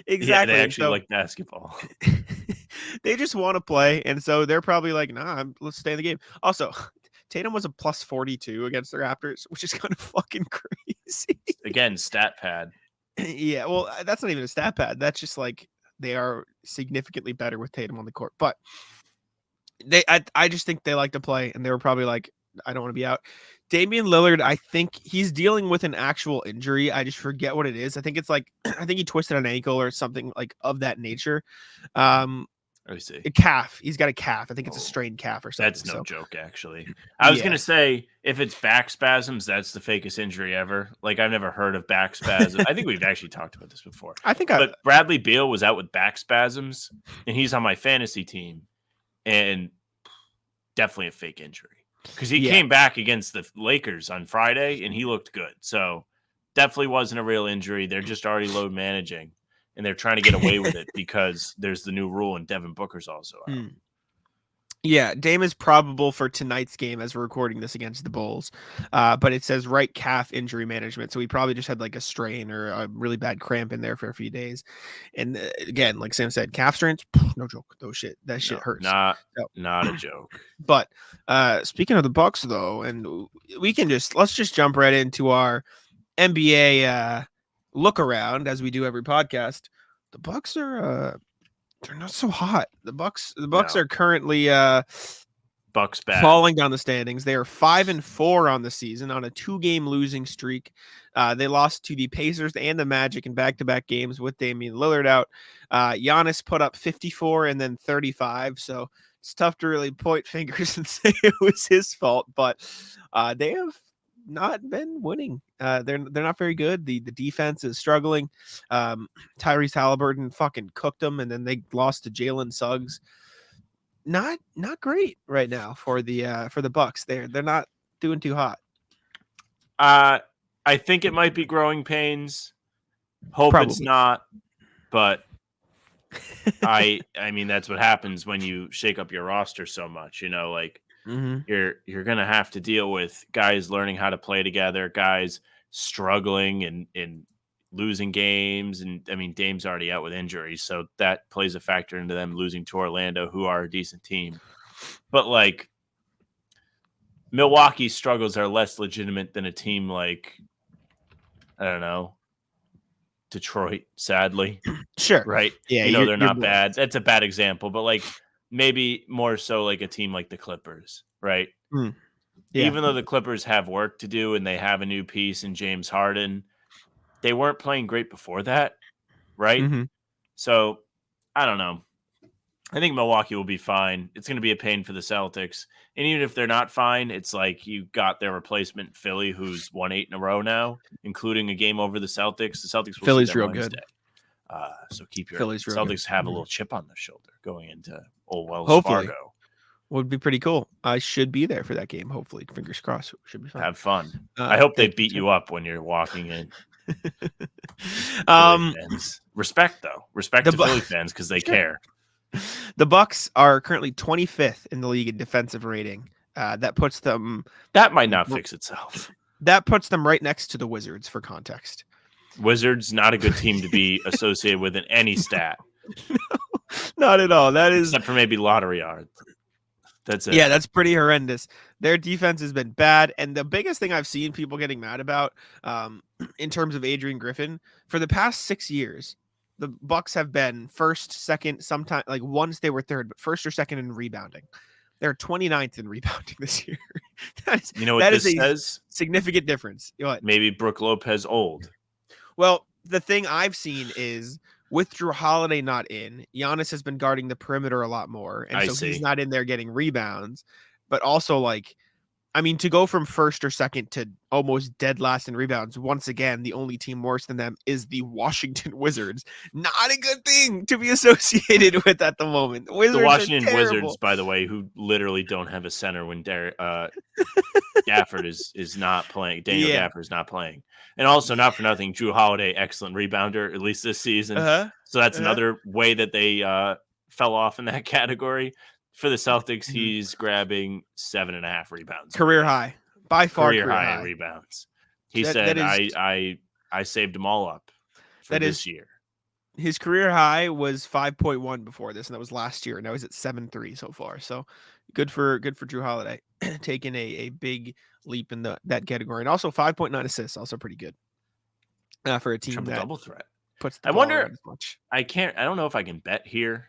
Exactly. Yeah, they actually like basketball. They just want to play, and so they're probably like, nah, let's stay in the game. Also, Tatum was a plus 42 against the Raptors, which is kind of fucking crazy. Again, stat pad. Yeah, well, that's not even a stat pad. That's just like they are significantly better with Tatum on the court. But I just think they like to play, and they were probably like, I don't want to be out. Damian Lillard, I think he's dealing with an actual injury. I just forget what it is. I think he twisted an ankle or something like of that nature. Let me see. A calf. He's got a calf. I think it's a strained calf or something. That's no joke, actually. I was going to say, if it's back spasms, that's the fakest injury ever. Like, I've never heard of back spasms. I think we've actually talked about this before. But Bradley Beal was out with back spasms, and he's on my fantasy team. And definitely a fake injury. Because he came back against the Lakers on Friday, and he looked good. So, definitely wasn't a real injury. They're just already load managing. And they're trying to get away with it because there's the new rule, and Devin Booker's also out. Yeah, Dame is probable for tonight's game as we're recording this against the Bulls. But it says right calf injury management. So he probably just had like a strain or a really bad cramp in there for a few days. And again, like Sam said, calf strains, no joke. That shit hurts. Not a joke. But speaking of the Bucks though, and let's just jump right into our NBA look around as we do every podcast. The Bucks are they're not so hot. The Bucks are currently Bucks bad. falling down the standings. They are 5-4 on the season on a 2-game losing streak. They lost to the Pacers and the Magic in back-to-back games with Damian Lillard out. Giannis put up 54 and then 35. So it's tough to really point fingers and say it was his fault, but they have not been winning. They're not very good. The defense is struggling. Tyrese Halliburton fucking cooked them, and then they lost to Jalen Suggs. Not great right now for the Bucks. They're not doing too hot. I think it might be growing pains. Hope Probably. It's not, but I mean that's what happens when you shake up your roster so much. You know, like. Mm-hmm. You're gonna have to deal with guys learning how to play together, guys struggling and losing games, and I mean Dame's already out with injuries, so that plays a factor into them losing to Orlando, who are a decent team. But like Milwaukee's struggles are less legitimate than a team like I don't know, Detroit, sadly. Sure. Right? Yeah, they're not bad. That's a bad example, but like maybe more so like a team like the Clippers, right? Yeah. Even though the Clippers have work to do and they have a new piece in James Harden, they weren't playing great before that, right? Mm-hmm. So, I don't know. I think Milwaukee will be fine. It's going to be a pain for the Celtics. And even if they're not fine, it's like you got their replacement Philly, who's won 8 in a row now, including a game over the Celtics. The Celtics will Philly's see them real Wednesday. good. So keep your Philly's real Celtics good. have a little chip on their shoulder going into Old Wells Hopefully. Fargo. Would be pretty cool. I should be there for that game. Hopefully, fingers crossed. Should be fun. Have fun. I hope they beat you up when you're walking in. Fans. Respect though. Respect to Philly fans because they care. The Bucks are currently 25th in the league in defensive rating. That puts them. That might not fix itself. That puts them right next to the Wizards for context. Wizards not a good team to be associated with in any stat. No, not at all. That is except for maybe lottery odds. That's it. Yeah, that's pretty horrendous. Their defense has been bad, and the biggest thing I've seen people getting mad about, in terms of Adrian Griffin, for the past 6 years, the Bucks have been first, second, sometimes like once they were third, but first or second in rebounding. They're 29th in rebounding this year. That is a significant difference. What? Maybe Brook Lopez old. Well, the thing I've seen is with Drew Holiday not in, Giannis has been guarding the perimeter a lot more. And he's not in there getting rebounds. But also, like, I mean, to go from first or second to almost dead last in rebounds, once again, the only team worse than them is the Washington Wizards. Not a good thing to be associated with at the moment. The Washington Wizards, by the way, who literally don't have a center when Gafford is not playing. Daniel Gafford is not playing. And also, not for nothing, Drew Holiday, excellent rebounder, at least this season. So that's another way that they fell off in that category. For the Celtics, he's grabbing 7.5 rebounds. Career high. By far career high in rebounds. He said, I saved them all up for this year. His career high was 5.1 before this, and that was last year. Now he's at 7.3 so far. So good for Drew Holiday. Taking a big leap in that category. And also 5.9 assists, also pretty good. For a team Triple that double threat. Puts I wonder as much. I don't know if I can bet here,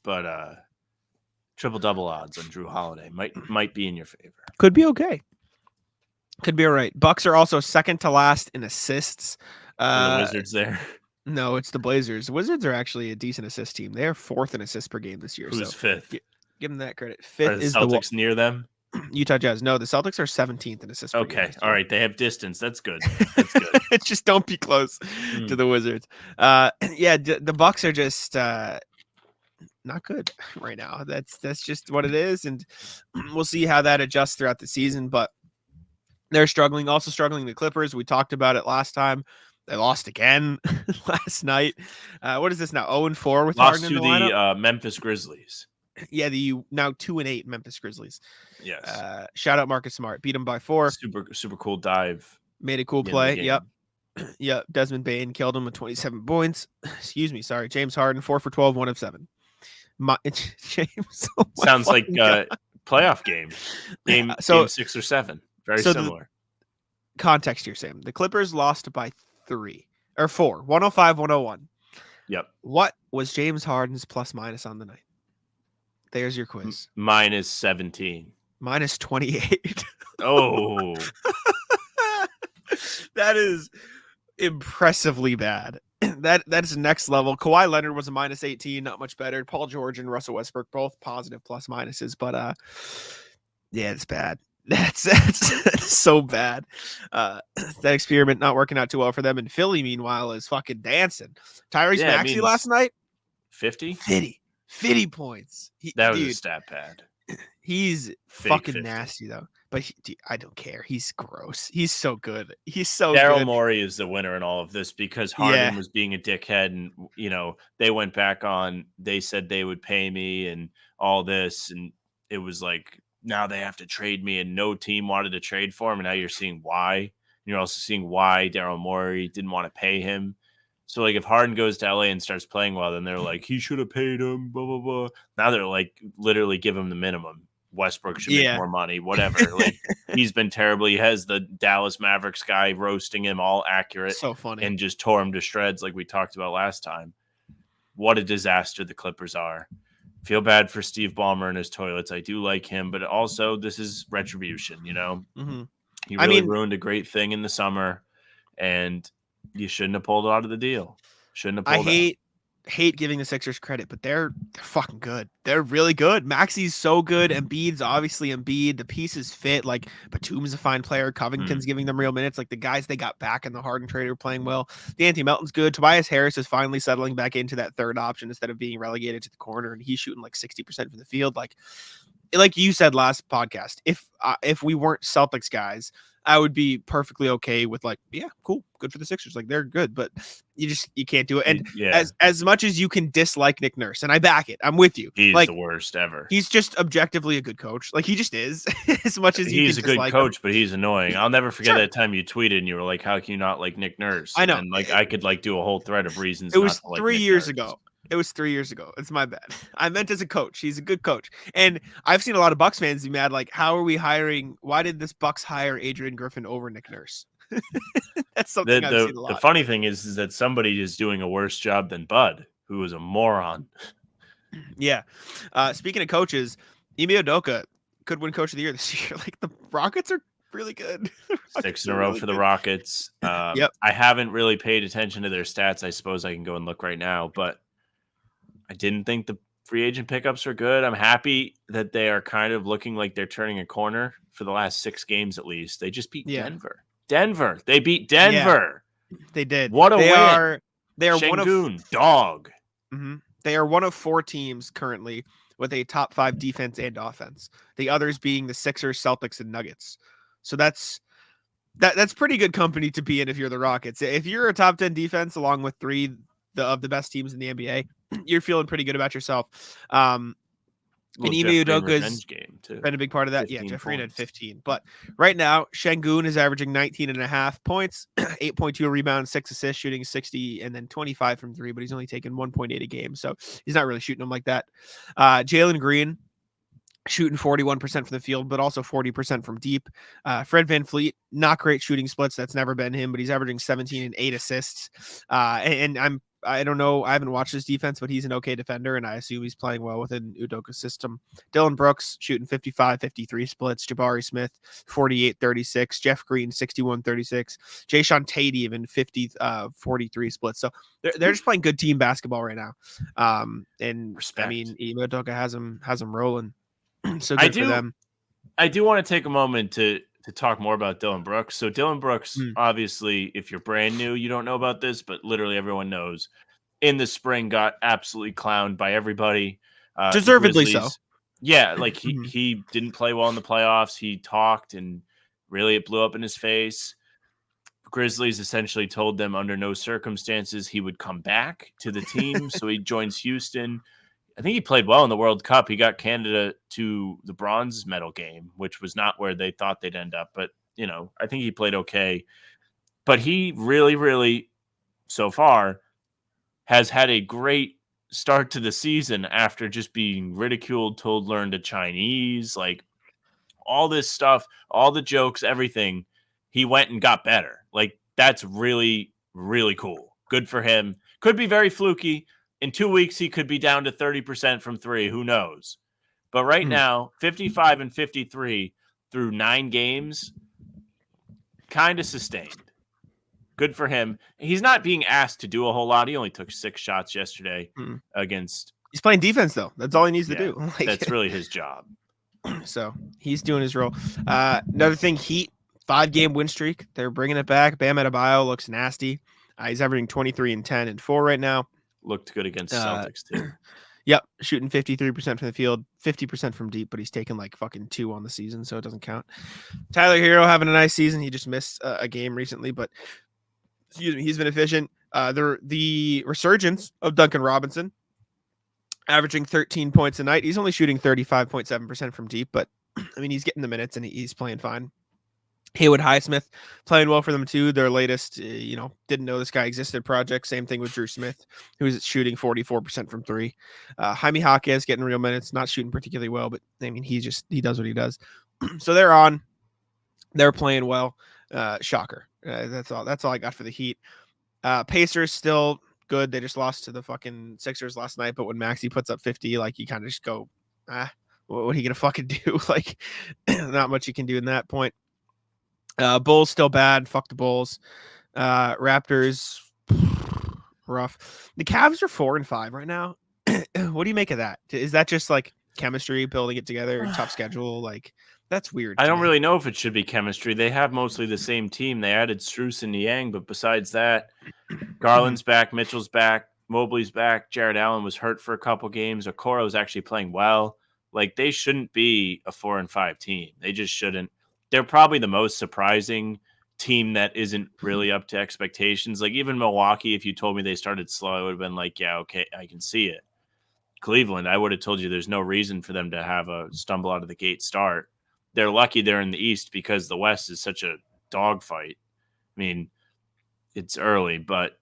but triple-double odds on Drew Holiday might be in your favor. Could be okay. Could be all right. Bucks are also second to last in assists. The Wizards there? No, it's the Blazers. The Wizards are actually a decent assist team. They are fourth in assists per game this year. Who's fifth? Give them that credit. Fifth are the is Celtics near them? Utah Jazz. No, the Celtics are 17th in assists per game. Okay, all right. They have distance. That's good. That's good. Just don't be close to the Wizards. The Bucks are just... not good right now. That's just what it is, and we'll see how that adjusts throughout the season. But they're struggling. Also struggling the Clippers. We talked about it last time. They lost again last night. What is this now? 0-4 with lost Harden in to the the Memphis Grizzlies. Yeah, the now 2-8 Memphis Grizzlies. Yes. Shout out Marcus Smart. Beat him by 4. Super cool dive. Made a cool play. Yep. Yep. Desmond Bane killed him with 27 points. Excuse me. Sorry. James Harden, 4 for 12, 1 of 7. James. Oh sounds like playoff game. Game 6 or 7. Very similar. Context here, Sam. The Clippers lost by 3 or 4, 105-101. Yep. What was James Harden's plus minus on the night? There's your quiz. Minus 17. Minus 28. Oh. That is impressively bad. That's next level. Kawhi Leonard was a minus 18, not much better. Paul George and Russell Westbrook both positive plus minuses, but yeah, it's bad. That's so bad. That experiment not working out too well for them. And Philly, meanwhile, is fucking dancing. Tyrese Maxey last night, 50 points. That was a stat pad. He's Fake fucking 50. nasty though. But I don't care. He's gross. He's so good. He's so Daryl good. Morey is the winner in all of this because Harden was being a dickhead, and they went back on. They said they would pay me and all this, and it was like now they have to trade me, and no team wanted to trade for him. And now you're seeing why. You're also seeing why Daryl Morey didn't want to pay him. So like if Harden goes to LA and starts playing well, then they're like he should have paid him. Blah blah blah. Now they're like literally give him the minimum. Westbrook should make more money, whatever. Like he's been terrible. He has the Dallas Mavericks guy roasting him, all accurate. So funny. And just tore him to shreds like we talked about last time. What a disaster the Clippers are. Feel bad for Steve Ballmer and his toilets. I do like him, but also this is retribution, Mm-hmm. He really ruined a great thing in the summer, and you shouldn't have pulled out of the deal. Shouldn't have pulled out. Hate giving the Sixers credit, but they're fucking good. They're really good. Maxey's so good. Embiid's obviously Embiid. The pieces fit. Like Batum's a fine player. Covington's giving them real minutes. Like the guys they got back in the Harden trade are playing well. D'Anthony Melton's good. Tobias Harris is finally settling back into that third option instead of being relegated to the corner, and he's shooting like 60% from the field. Like you said last podcast, if we weren't Celtics guys, I would be perfectly okay with like, yeah, cool, good for the Sixers. Like they're good, but you can't do it. And as much as you can dislike Nick Nurse, and I back it, I'm with you. He's like, the worst ever. He's just objectively a good coach. Like he just is. As much as he's a good coach, but he's annoying. I'll never forget that time you tweeted and you were like, "How can you not like Nick Nurse?" I know. And like I could like do a whole thread of reasons. It was not to like 3 Nick years Nurse. ago. It was 3 years ago. It's my bad. I meant as a coach. He's a good coach. And I've seen a lot of Bucks fans be mad. Like, how are we hiring? Why did this Bucks hire Adrian Griffin over Nick Nurse? That's something I've seen a lot. The funny thing is that somebody is doing a worse job than Bud, who is a moron. Yeah. Speaking of coaches, Ime Udoka could win Coach of the Year this year. Like the Rockets are really good. 6 in a row for the Rockets. Yep. I haven't really paid attention to their stats. I suppose I can go and look right now, but I didn't think the free agent pickups were good. I'm happy that they are kind of looking like they're turning a corner for the last 6 games at least. They just beat Denver. They beat Denver. Yeah, they did. What a win. They are Şengün, dog. Mm-hmm. They are one of 4 teams currently with a top 5 defense and offense. The others being the Sixers, Celtics, and Nuggets. So that's pretty good company to be in if you're the Rockets. If you're a top 10 defense along with 3 of the best teams in the NBA, you're feeling pretty good about yourself. And Ime Udoka's been a big part of that. Yeah, Jeff Green had 15. But right now, Şengün is averaging 19.5 points, 8.2 rebounds, 6 assists, shooting 60, and then 25 from 3, but he's only taking 1.8 a game. So he's not really shooting them like that. Jalen Green shooting 41% from the field, but also 40% from deep. Fred VanVleet, not great shooting splits. That's never been him, but he's averaging 17 and 8 assists. I don't know. I haven't watched his defense, but he's an okay defender, and I assume he's playing well within Udoka's system. Dylan Brooks shooting 55-53 splits. Jabari Smith, 48-36. Jeff Green, 61-36. Jayson Tatum, even 50-43 splits. So they're just playing good team basketball right now. And respect. I mean, Ime Udoka has them rolling. So good for them. I do want to take a moment to talk more about Dylan Brooks. So Dylan Brooks, obviously, if you're brand new, you don't know about this, but literally everyone knows. In the spring, got absolutely clowned by everybody. Deservedly so. Yeah, like he didn't play well in the playoffs. He talked, and really it blew up in his face. Grizzlies essentially told them under no circumstances he would come back to the team. So he joins Houston. I think he played well in the World Cup. He got Canada to the bronze medal game, which was not where they thought they'd end up. But, I think he played okay. But he really, really, so far, has had a great start to the season after just being ridiculed, told learn to Chinese, like all this stuff, all the jokes, everything. He went and got better. Like, that's really, really cool. Good for him. Could be very fluky. In 2 weeks, he could be down to 30% from three. Who knows? But right now, 55 and 53 through 9 games, kind of sustained. Good for him. He's not being asked to do a whole lot. He only took 6 shots yesterday against. He's playing defense, though. That's all he needs to do. That's really his job. So he's doing his role. Another thing, Heat, 5-game win streak. They're bringing it back. Bam Adebayo looks nasty. He's averaging 23 and 10 and 4 right now. Looked good against Celtics, too. Yep, shooting 53% from the field, 50% from deep, but he's taken like fucking 2 on the season, so it doesn't count. Tyler Hero having a nice season. He just missed a game recently, but he's been efficient. The resurgence of Duncan Robinson, averaging 13 points a night. He's only shooting 35.7% from deep, but I mean, he's getting the minutes and he's playing fine. Haywood Highsmith playing well for them too. Their latest, didn't know this guy existed project. Same thing with Drew Smith, who's shooting 44% from 3. Jaime Jaquez getting real minutes, not shooting particularly well, but I mean, he does what he does. So they're playing well. Shocker. That's all I got for the Heat. Pacers still good. They just lost to the fucking Sixers last night, but when Maxey puts up 50, like, you kind of just go, what are you gonna fucking do? Like, not much you can do in that point. Bulls still bad. Fuck the Bulls. Raptors, rough. The Cavs are 4 and 5 right now. What do you make of that? Is that just like chemistry, building it together, tough schedule? Like, that's weird. I don't really know if it should be chemistry. They have mostly the same team. They added Strus and Niang, but besides that, Garland's back, Mitchell's back, Mobley's back, Jared Allen was hurt for a couple games. Okoro's actually playing well. Like, they shouldn't be a 4 and 5 team. They just shouldn't. They're probably the most surprising team that isn't really up to expectations. Like, even Milwaukee, if you told me they started slow, I would have been like, yeah, okay, I can see it. Cleveland, I would have told you there's no reason for them to have a stumble out of the gate start. They're lucky they're in the East because the West is such a dogfight. I mean, it's early, but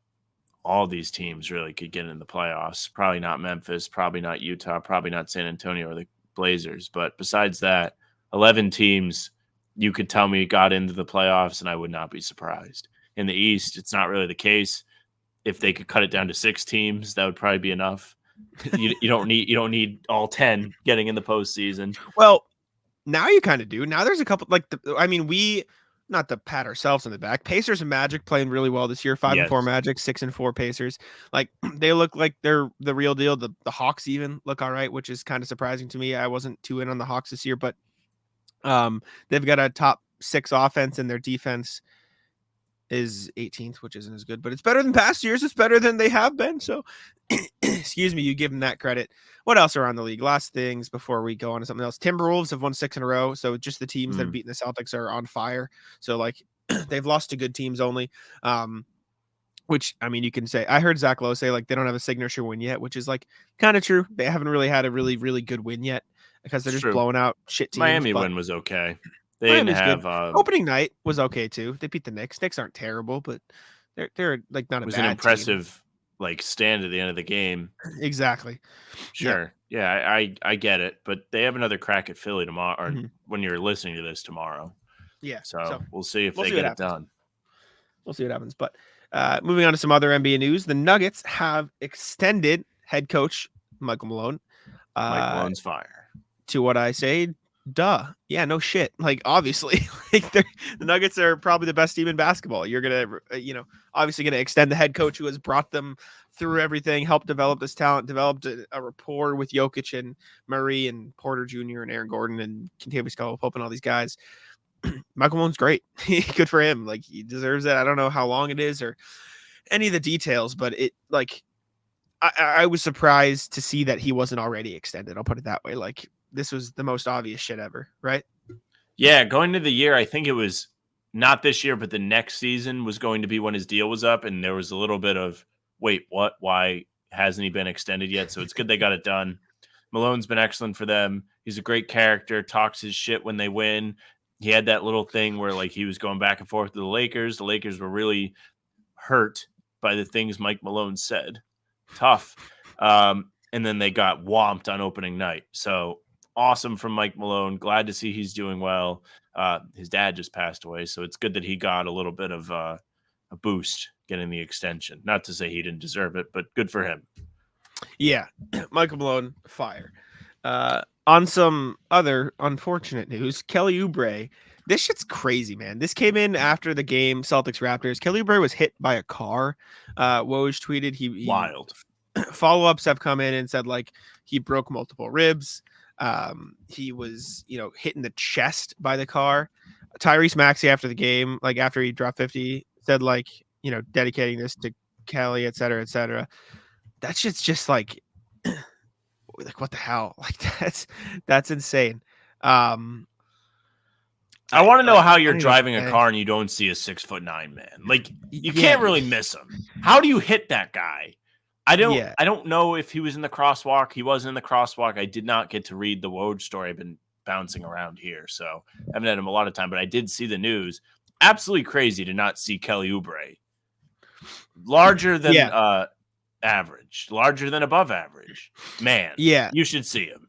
all these teams really could get in the playoffs. Probably not Memphis, probably not Utah, probably not San Antonio or the Blazers. But besides that, 11 teams you could tell me got into the playoffs, and I would not be surprised. In the East, it's not really the case. If they could cut it down to 6 teams, that would probably be enough. You don't need all 10 getting in the postseason. Well, now you kind of do. Now there's a couple, like, we not to pat ourselves on the back. Pacers and Magic playing really well this year. 5 and 4 Magic, 6 and 4 Pacers. Like, they look like they're the real deal. The Hawks even look all right, which is kind of surprising to me. I wasn't too in on the Hawks this year, but they've got a top 6 offense, and their defense is 18th, which isn't as good, but it's better than past years. It's better than they have been. So, excuse me, you give them that credit. What else around the league? Last things before we go on to something else. Timberwolves have won 6 in a row. So just the teams that have beaten the Celtics are on fire. So, like, they've lost to good teams only. Which, I mean, you can say, I heard Zach Lowe say, like, they don't have a signature win yet, which is, like, kind of true. They haven't really had a really, really good win yet because they're just blowing out shit teams. Miami win was okay. They didn't have opening night was okay too. They beat the Knicks. Knicks aren't terrible, but they're like not a bad team. It was an impressive like stand at the end of the game. Exactly. Sure. Yeah, I get it, but they have another crack at Philly tomorrow, or when you're listening to this tomorrow. Yeah. So we'll see if they get it done. We'll see what happens. But moving on to some other NBA news, the Nuggets have extended head coach Michael Malone. Mike Malone's fire. To what I say, duh. Yeah, no shit. Like, obviously, like, the Nuggets are probably the best team in basketball. You're going to, obviously going to extend the head coach who has brought them through everything, helped develop this talent, developed a rapport with Jokic and Murray and Porter Jr. and Aaron Gordon and Kentavious Caldwell-Pope and all these guys. Michael Malone's great. Good for him. Like, he deserves it. I don't know how long it is or any of the details, but it, like, I was surprised to see that he wasn't already extended. I'll put it that way. Like, this was the most obvious shit ever, right? Yeah, going into the year, I think it was not this year, but the next season was going to be when his deal was up, and there was a little bit of, wait, what? Why hasn't he been extended yet? So it's good they got it done. Malone's been excellent for them. He's a great character, talks his shit when they win. He had that little thing where like he was going back and forth with the Lakers. The Lakers were really hurt by the things Mike Malone said. Tough. And then they got whomped on opening night. So awesome from Mike Malone. Glad to see he's doing well. His dad just passed away, so it's good that he got a little bit of a boost getting the extension. Not to say he didn't deserve it, but good for him. Yeah, Michael Malone, fire. On some other unfortunate news, Kelly Oubre. This shit's crazy, man. This came in after the game, Celtics Raptors. Kelly Oubre was hit by a car. Woj tweeted he wild. Follow-ups have come in and said like he broke multiple ribs. He was, hit in the chest by the car. Tyrese Maxey after the game, like after he dropped 50, said like, dedicating this to Kelly, et cetera, et cetera. That shit's just like what the hell? Like that's insane. I want to know how you're driving a car and you don't see a 6'9" man. Like you can't really miss him. How do you hit that guy? I don't know if he was in the crosswalk. He wasn't in the crosswalk. I did not get to read the Woj story. I've been bouncing around here, so I haven't had him a lot of time, but I did see the news. Absolutely crazy to not see Kelly Oubre. Larger than average, larger than above average. Man, you should see him.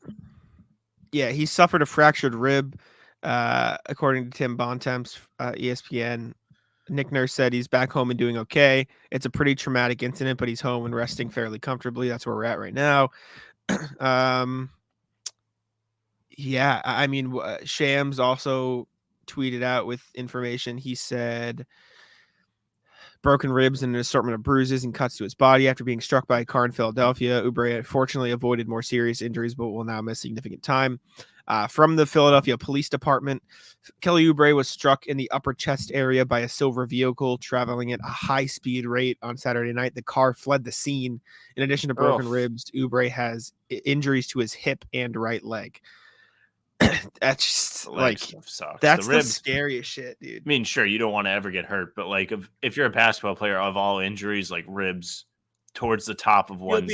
Yeah, he suffered a fractured rib, according to Tim Bontemps, ESPN. Nick Nurse said he's back home and doing okay. It's a pretty traumatic incident, but he's home and resting fairly comfortably. That's where we're at right now. I mean, Shams also tweeted out with information. He said broken ribs and an assortment of bruises and cuts to his body after being struck by a car in Philadelphia. Oubre fortunately avoided more serious injuries, but will now miss significant time. From the Philadelphia Police Department, Kelly Oubre was struck in the upper chest area by a silver vehicle traveling at a high-speed rate on Saturday night. The car fled the scene. In addition to broken ribs, Oubre has injuries to his hip and right leg. That's just sucks. That's the scariest shit, dude. I mean, sure, you don't want to ever get hurt, but like if you're a basketball player, of all injuries, like ribs towards the top of ones,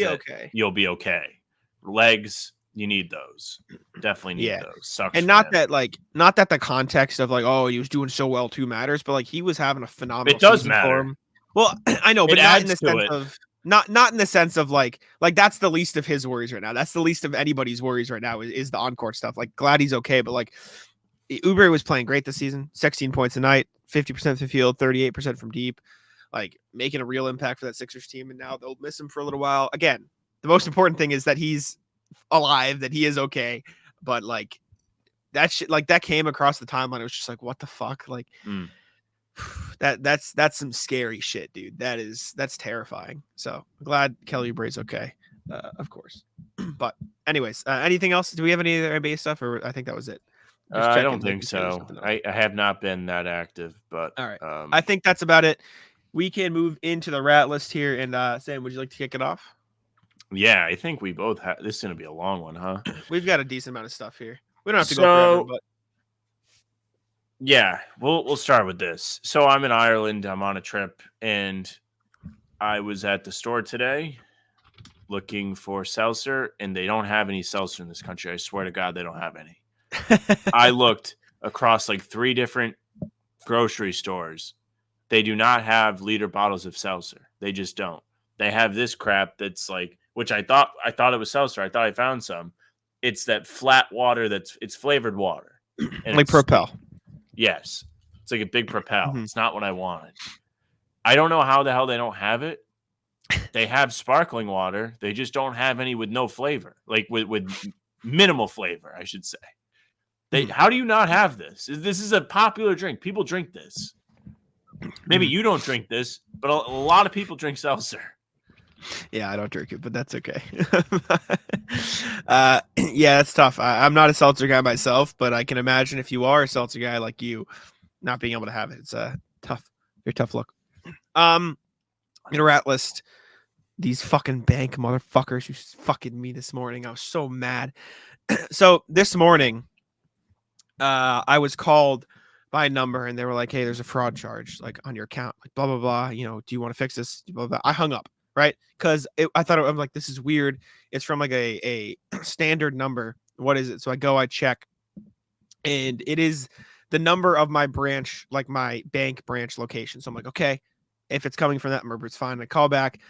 you'll be okay. Legs, you need those. Definitely need those. Sucks. And not that the context of like, oh, he was doing so well too matters, but like he was having a phenomenal. It does matter. For him. Well, I know, but not in the sense of not in the sense of like that's the least of his worries right now. That's the least of anybody's worries right now is the on-court stuff. Like glad he's okay, but like Oubre was playing great this season. 16 points a night, 50% from the field, 38% from deep, like making a real impact for that Sixers team. And now they'll miss him for a little while. Again, the most important thing is that he's alive, that he is okay. But like that shit, like that came across the timeline. It was just like, what the fuck? Like that's some scary shit, dude. That's terrifying. So I'm glad Kelly Oubre's okay, of course. But anyways, anything else? Do we have any other NBA stuff, or I think that was it? I don't think so. I have not been that active, but all right. I think that's about it. We can move into the rat list here. And Sam, would you like to kick it off? Yeah, I think we both have. This is going to be a long one, huh? We've got a decent amount of stuff here. We don't have to go forever, but yeah, we'll start with this. So I'm in Ireland. I'm on a trip, and I was at the store today looking for seltzer, and they don't have any seltzer in this country. I swear to God, they don't have any. I looked across like 3 different grocery stores. They do not have liter bottles of seltzer. They just don't. They have this crap that's like, which I thought it was seltzer. I thought I found some. It's that flat water it's flavored water. And like Propel. Yes. It's like a big Propel. Mm-hmm. It's not what I wanted. I don't know how the hell they don't have it. They have sparkling water. They just don't have any with no flavor. Like with minimal flavor, I should say. How do you not have this? This is a popular drink. People drink this. Maybe you don't drink this, but a lot of people drink seltzer. Yeah, I don't drink it, but that's okay. Yeah, that's tough. I'm not a seltzer guy myself, but I can imagine if you are a seltzer guy like you, not being able to have it, it's tough. Very tough look. In a rat list, these fucking bank motherfuckers who fucking me this morning. I was so mad. So this morning, I was called by a number and they were like, hey, there's a fraud charge like on your account, like blah, blah, blah. Do you want to fix this? Blah, blah, blah. I hung up. right? Because I thought I'm like, this is weird. It's from like a standard number. What is it? So I check, and it is the number of my branch, like my bank branch location. So I'm like, okay, if it's coming from that number, it's fine. I call back.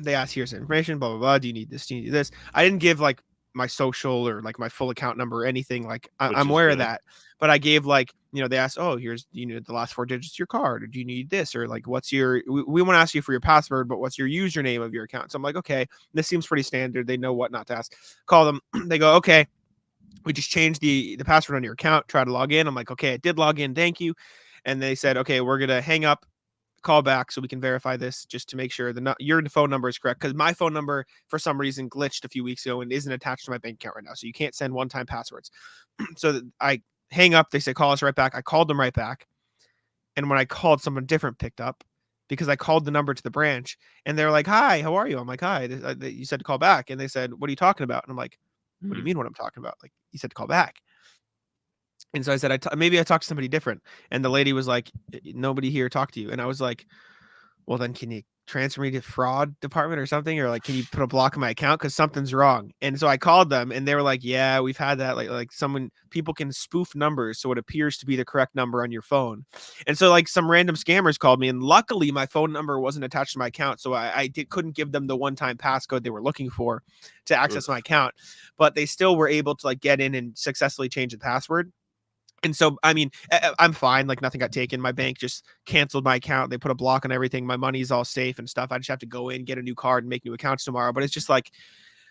They ask, here's the information, blah, blah, blah. Do you need this? Do you need this? I didn't give like my social or like my full account number or anything. Like I'm aware of that, but I gave like, they asked, oh, here's, the last 4 digits of your card, or do you need this? Or like, what's your, we want to ask you for your password, but what's your username of your account? So I'm like, okay, this seems pretty standard. They know what not to ask. Call them. They go, okay, we just changed the password on your account. Try to log in. I'm like, okay, I did log in. Thank you. And they said, okay, we're going to hang up, call back so we can verify this just to make sure your phone number is correct, because my phone number for some reason glitched a few weeks ago and isn't attached to my bank account right now, so you can't send one-time passwords. So I hang up. They say call us right back. I called them right back, and when I called, someone different picked up because I called the number to the branch, and they're like, hi, how are you? I'm like, hi, you said to call back. And they said, what are you talking about? And I'm like, what do you mean what I'm talking about? Like, you said to call back. And so I said, maybe I talked to somebody different. And the lady was like, nobody here talked to you. And I was like, well, then can you transfer me to fraud department or something? Or like, can you put a block on my account? Because something's wrong. And so I called them, and they were like, yeah, we've had that. Like people can spoof numbers, so it appears to be the correct number on your phone. And so like some random scammers called me, and luckily my phone number wasn't attached to my account. So I couldn't give them the one-time passcode they were looking for to access my account, but they still were able to like get in and successfully change the password. And so, I mean, I'm fine. Like nothing got taken. My bank just canceled my account. They put a block on everything. My money's all safe and stuff. I just have to go in, get a new card, and make new accounts tomorrow. But it's just like,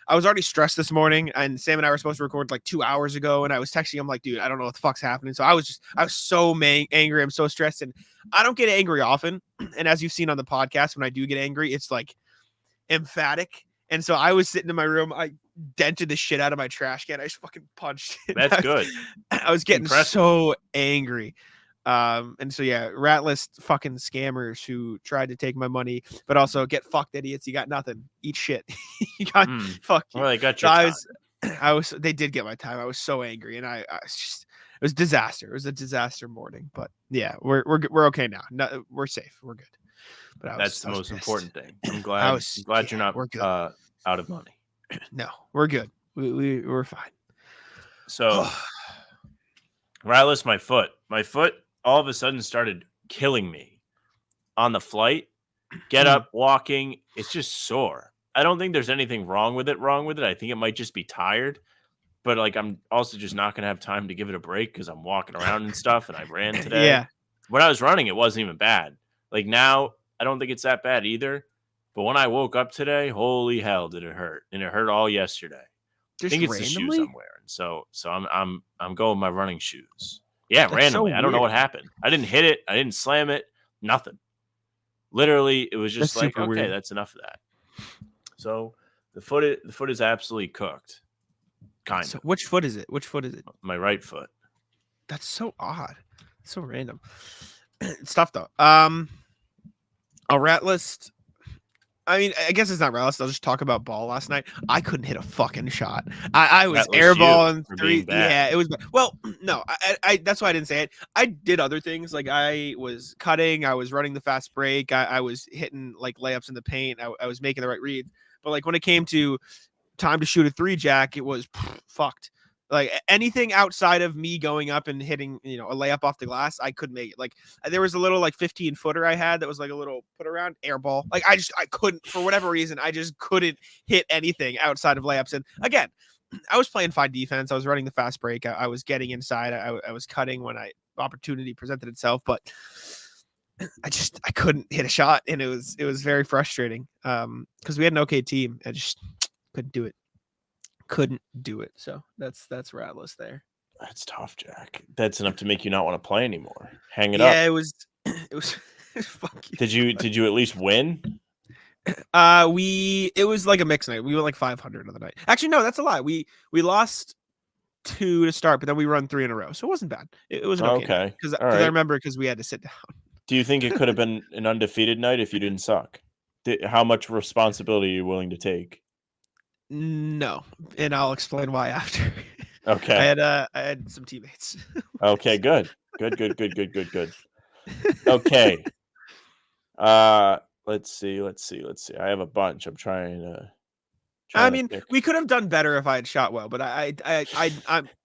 I was already stressed this morning, and Sam and I were supposed to record like 2 hours ago. And I was texting him like, dude, I don't know what the fuck's happening. So I was so angry. I'm so stressed, and I don't get angry often. And as you've seen on the podcast, when I do get angry, it's like emphatic. And so I was sitting in my room. I dented the shit out of my trash can. I just fucking punched it. That's good. I was getting so angry. And so, yeah, ratless fucking scammers who tried to take my money, but also get fucked idiots. You got nothing. Eat shit. You got fuck you. Well, they got your time. They did get my time. I was so angry, and I was just, it was disaster. It was a disaster morning, but yeah, we're okay now. No, we're safe. We're good. But that's the most important thing. I'm glad you're not out of money. No, we're good. We're fine. So, ratless, my foot all of a sudden started killing me on the flight. Get up, walking, it's just sore. I don't think there's anything wrong with it. I think it might just be tired. But like, I'm also just not gonna have time to give it a break because I'm walking around and stuff. And I ran today. Yeah. When I was running, it wasn't even bad. Like now, I don't think it's that bad either. But when I woke up today, holy hell, did it hurt? And it hurt all yesterday. Just I think it's randomly? the shoes I'm wearing. So I'm going with my running shoes. Yeah, That's randomly. so I don't know weird. what happened. I didn't hit it. I didn't slam it. Nothing. Literally, it was just That's like, super okay, weird. that's enough of that. So the foot is absolutely cooked. Kind So of. which foot is it? My right foot. That's so odd. So random. It's tough though. A rat list. I mean, I guess it's not rat list. I'll just talk about ball last night. I couldn't hit a fucking shot. I was airballing three. Yeah, it was bad. Well, no, I that's why I didn't say it. I did other things. Like I was cutting, I was running the fast break, I was hitting like layups in the paint, I was making the right reads. But like when it came to time to shoot a 3, Jack, it was fucked. Like anything outside of me going up and hitting, a layup off the glass, I couldn't make it. Like there was a little like 15-footer I had that was like a little put around air ball. Like I couldn't, for whatever reason, I just couldn't hit anything outside of layups. And again, I was playing fine defense. I was running the fast break. I was getting inside. I was cutting when opportunity presented itself, but I couldn't hit a shot, and it was very frustrating. Because we had an okay team. I just couldn't do it. So that's ratless there. That's tough, Jack. That's enough to make you not want to play anymore. Hang it up. Yeah, it was fuck you. Did you at least win? It was like a mixed night. We went like 500 on the night. Actually, no, that's a lie. We lost 2 to start, but then we run 3 in a row. So it wasn't bad. It was okay. Because I remember because we had to sit down. Do you think it could have been an undefeated night if you didn't suck? How much responsibility are you willing to take? No, and I'll explain why after. Okay. I had some teammates. Okay, good. Okay. Let's see. I have a bunch. I'm trying to. I mean, we could have done better if I had shot well, but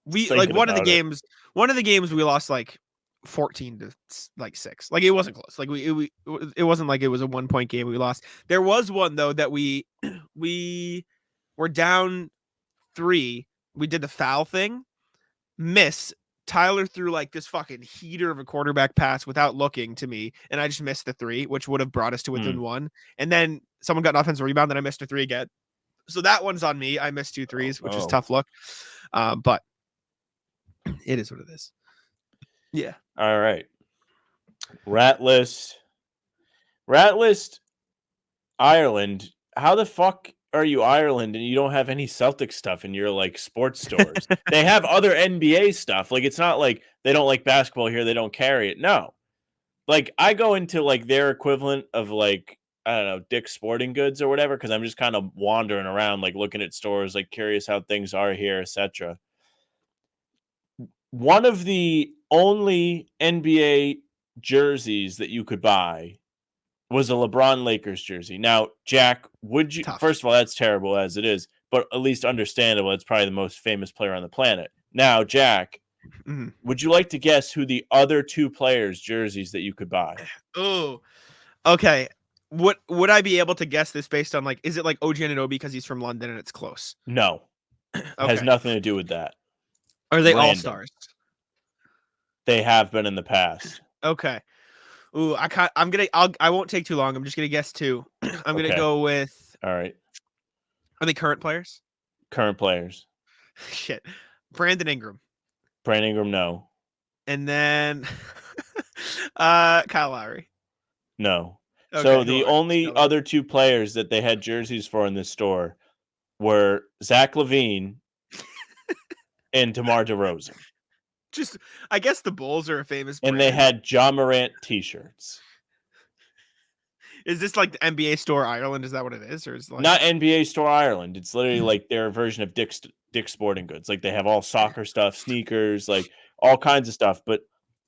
we like one of the games we lost like 14 to like 6. Like it wasn't close. Like it wasn't like it was a 1-point game we lost. There was one though that we were down 3. We did the foul thing, miss. Tyler threw like this fucking heater of a quarterback pass without looking to me, and I just missed the 3, which would have brought us to within 1. And then someone got an offensive rebound, and I missed a 3 again. So that one's on me. I missed 2 threes, which is tough luck. But it is what it is. Yeah. All right. Rat list, Ireland. How the fuck are you Ireland and you don't have any Celtic stuff in your like sports stores? They have other NBA stuff. Like it's not like they don't like basketball here. They don't carry it. No. Like I go into like their equivalent of like, I don't know, Dick's Sporting Goods or whatever, because I'm just kind of wandering around, like looking at stores, like curious how things are here, etc. One of the only NBA jerseys that you could buy was a LeBron Lakers jersey. Now, Jack, would you? Tough. First of all, that's terrible as it is, but at least understandable. It's probably the most famous player on the planet. Now, Jack, would you like to guess who the other 2 players' jerseys that you could buy? Oh, okay. Would I be able to guess this based on like, is it like OG Anunoby because he's from London and it's close? No, it has nothing to do with that. Are they all stars? They have been in the past. Okay. Ooh, I won't take too long. I'm just gonna guess 2. I'm gonna go with. All right. Are they current players? Current players. Shit. Brandon Ingram. No. And then Kyle Lowry. No. Okay, so the only other 2 players that they had jerseys for in this store were Zach LaVine and DeMar DeRozan. Just, I guess the Bulls are a famous brand. And they had Ja Morant t-shirts. Is this like the NBA Store Ireland? Is that what it is? Or is it like... Not NBA Store Ireland. It's literally like their version of Dick's Sporting Goods. Like they have all soccer stuff, sneakers, like all kinds of stuff. But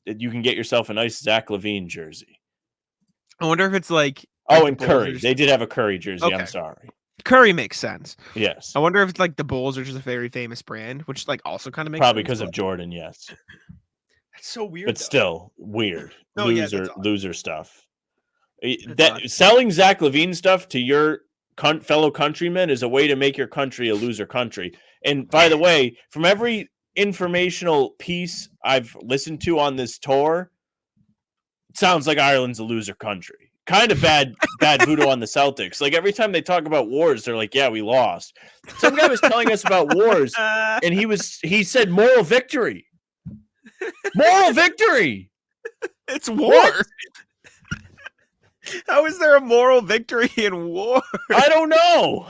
you can get yourself a nice Zach LaVine jersey. I wonder if it's like and Curry. They did have a Curry jersey. Okay. I'm sorry. Curry makes sense. Yes. I wonder if it's like the Bulls are just a very famous brand, which like also kind of makes probably sense. Because of Jordan, yes. That's so weird. But still weird. No, loser stuff. Selling Zach LaVine stuff to your fellow countrymen is a way to make your country a loser country. And by the way, from every informational piece I've listened to on this tour, it sounds like Ireland's a loser country. Kind of bad voodoo on the Celtics. Like every time they talk about wars, they're like, yeah, we lost. Some guy was telling us about wars, and he said moral victory. Moral victory. It's war. What? How is there a moral victory in war? I don't know.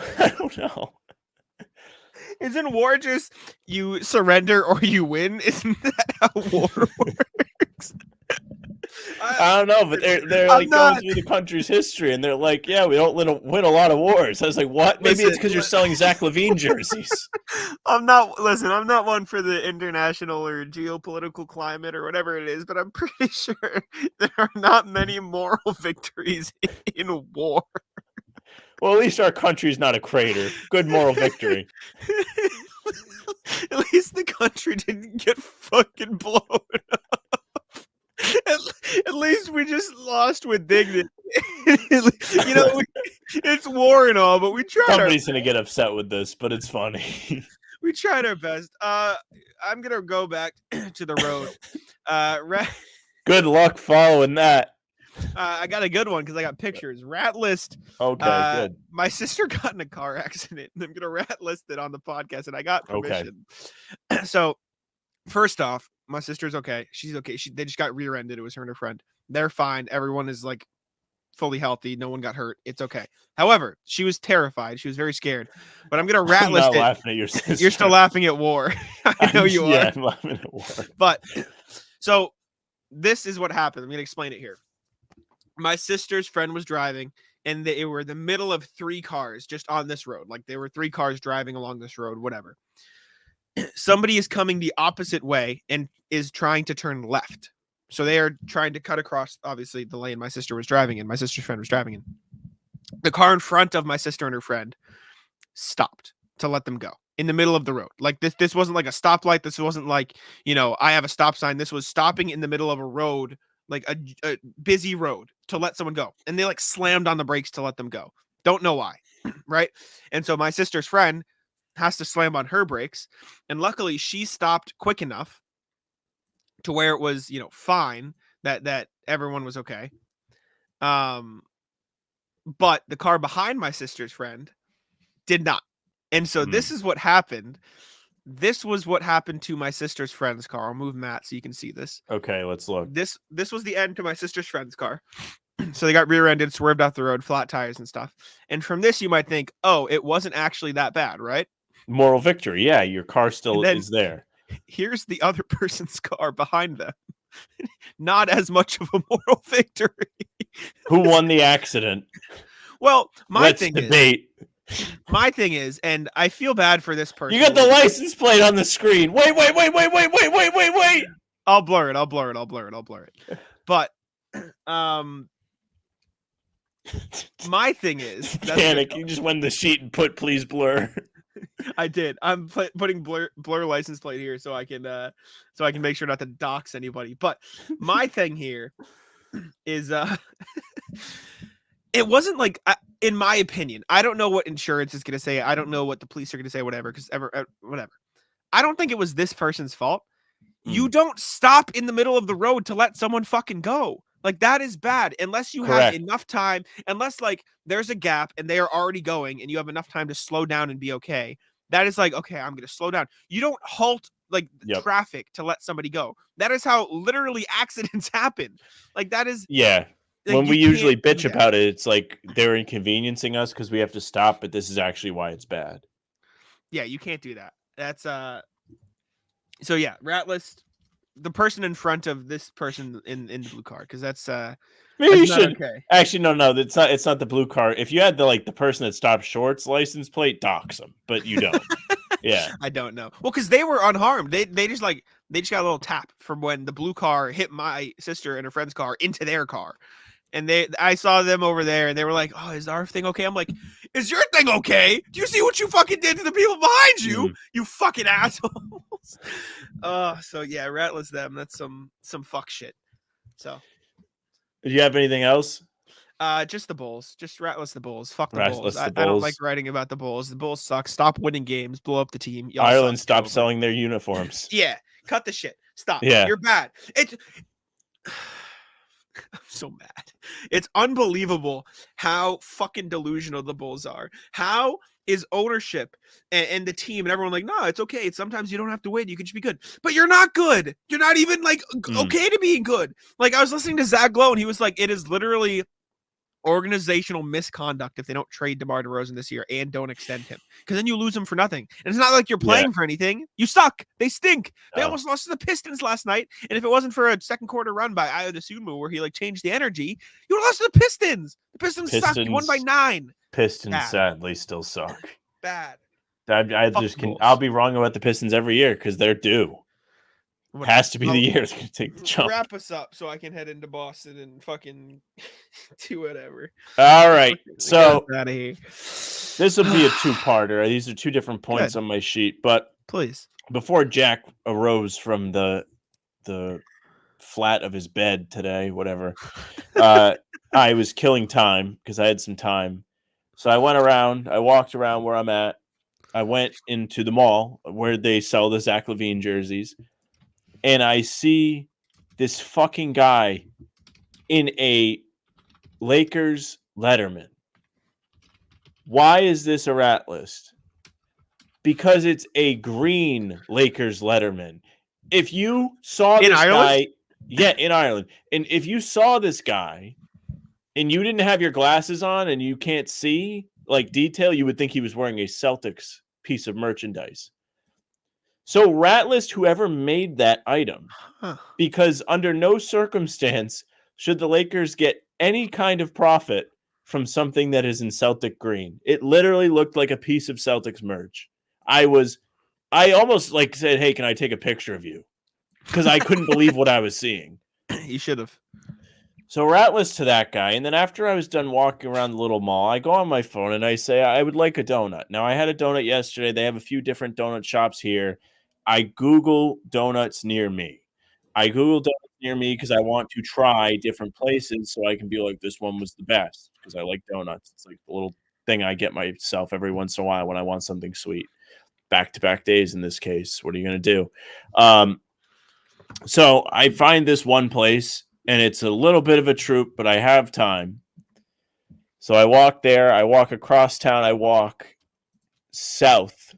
Isn't war just you surrender or you win? Isn't that how war works? I don't know, but they're like going through the country's history, and they're like, yeah, we don't win a lot of wars. I was like, what? Maybe it's because you're selling Zach LaVine jerseys. I'm not one for the international or geopolitical climate or whatever it is, but I'm pretty sure there are not many moral victories in war. Well, at least our country's not a crater. Good moral victory. At least the country didn't get fucking blown up. At least we just lost with dignity. It's war and all, but we tried. Somebody's gonna get upset with this, but it's funny. We tried our best. I'm gonna go back to the road. Good luck following that. I got a good one because I got pictures. Rat list. Okay, good. My sister got in a car accident, and I'm gonna rat list it on the podcast, and I got permission. Okay. So, first off, my sister's okay. She's okay. They just got rear-ended. It was her and her friend. They're fine. Everyone is like fully healthy. No one got hurt. It's okay. However, she was terrified. She was very scared. But I'm gonna rat list it. Laughing at your sister. You're still laughing at war. I know you are. Yeah, I'm laughing at war. But so this is what happened. I'm gonna explain it here. My sister's friend was driving, and they were in the middle of 3 cars just on this road. Like there were 3 cars driving along this road, whatever. Somebody is coming the opposite way and is trying to turn left. So they are trying to cut across, obviously, the lane my sister was driving in. My sister's friend was driving in. The car in front of my sister and her friend stopped to let them go in the middle of the road. Like this wasn't like a stoplight. This wasn't like, I have a stop sign. This was stopping in the middle of a road, like a busy road, to let someone go. And they like slammed on the brakes to let them go. Don't know why. Right. And so my sister's friend has to slam on her brakes. And luckily she stopped quick enough to where it was, fine that everyone was okay. But the car behind my sister's friend did not. And so this is what happened. This was what happened to my sister's friend's car. I'll move Matt so you can see this. Okay, let's look. This was the end to my sister's friend's car. So they got rear-ended, swerved off the road, flat tires and stuff. And from this, you might think, oh, it wasn't actually that bad, right? Moral victory. Yeah, your car still is there. Here's the other person's car behind them. Not as much of a moral victory. Who won the accident? Well, my thing is, and I feel bad for this person. You got the license plate on the screen. Wait. I'll blur it. But my thing is, panic. You just went in the sheet and put please blur. I did. I'm putting blur license plate here so I can make sure not to dox anybody. But my thing here is it wasn't like, in my opinion, I don't know what insurance is going to say. I don't know what the police are going to say, whatever. I don't think it was this person's fault. You don't stop in the middle of the road to let someone fucking go. Like, that is bad unless you have enough time, unless like there's a gap and they are already going and you have enough time to slow down and be okay. That is like, okay, I'm going to slow down. You don't halt like traffic to let somebody go. That is how literally accidents happen. Like, that is. Yeah. Like, when we usually bitch about it, it's like they're inconveniencing us because we have to stop, but this is actually why it's bad. Yeah, you can't do that. That's so yeah, rat list. The person in front of this person in the blue car, because that's maybe you should okay. Actually no, it's not the blue car. If you had the person that stopped short's license plate, dox them, but you don't. Yeah, I don't know. Well, because they were unharmed. They just got a little tap from when the blue car hit my sister and her friend's car into their car. And I saw them over there, and they were like, "Oh, is our thing okay?" I'm like, "Is your thing okay? Do you see what you fucking did to the people behind you? You fucking assholes!" So yeah, ratless them. That's some fuck shit. So, do you have anything else? Just the Bulls. Just ratless the Bulls. Fuck the Bulls. I don't like writing about the Bulls. The Bulls suck. Stop winning games. Blow up the team. Ireland, stop selling their uniforms. Yeah, cut the shit. Stop. Yeah, you're bad. I'm so mad. It's unbelievable how fucking delusional the Bulls are. How is ownership and the team and everyone like, no, it's okay. Sometimes you don't have to win. You can just be good. But you're not good. You're not even like okay to being good. Like, I was listening to Zach Lowe and he was like, it is literally organizational misconduct if they don't trade DeMar DeRozan this year and don't extend him, because then you lose him for nothing. And it's not like you're playing for anything. You suck. They stink. They almost lost to the Pistons last night. And if it wasn't for a second quarter run by Ayo Dosunmu where he like changed the energy, you would have lost to the Pistons. The Pistons suck. You won by 9. Pistons sadly still suck. Bad. I'll be wrong about the Pistons every year because they're due. Has to be the year it's going to take the jump. Wrap us up so I can head into Boston and fucking do whatever. All right. So out of here. This will be a two-parter. These are 2 different points on my sheet. But please, before Jack arose from the flat of his bed today, whatever, I was killing time because I had some time. So I walked around where I'm at. I went into the mall where they sell the Zach LaVine jerseys. And I see this fucking guy in a Lakers Letterman. Why is this a rat list? Because it's a green Lakers Letterman. If you saw this guy, in Ireland, and if you saw this guy and you didn't have your glasses on and you can't see like detail, you would think he was wearing a Celtics piece of merchandise. So rat list whoever made that item, because under no circumstance should the Lakers get any kind of profit from something that is in Celtic green. It literally looked like a piece of Celtics merch. I almost like said, "Hey, can I take a picture of you?" Because I couldn't believe what I was seeing. You should have. So ratless to that guy. And then after I was done walking around the little mall, I go on my phone and I say, I would like a donut. Now, I had a donut yesterday. They have a few different donut shops here. I Google donuts near me. I Google donuts near me because I want to try different places so I can be like, this one was the best because I like donuts. It's like the little thing I get myself every once in a while when I want something sweet. Back-to-back days in this case. What are you going to do? So I find this one place. And it's a little bit of a troop, but I have time. So I walk there. I walk across town. I walk south,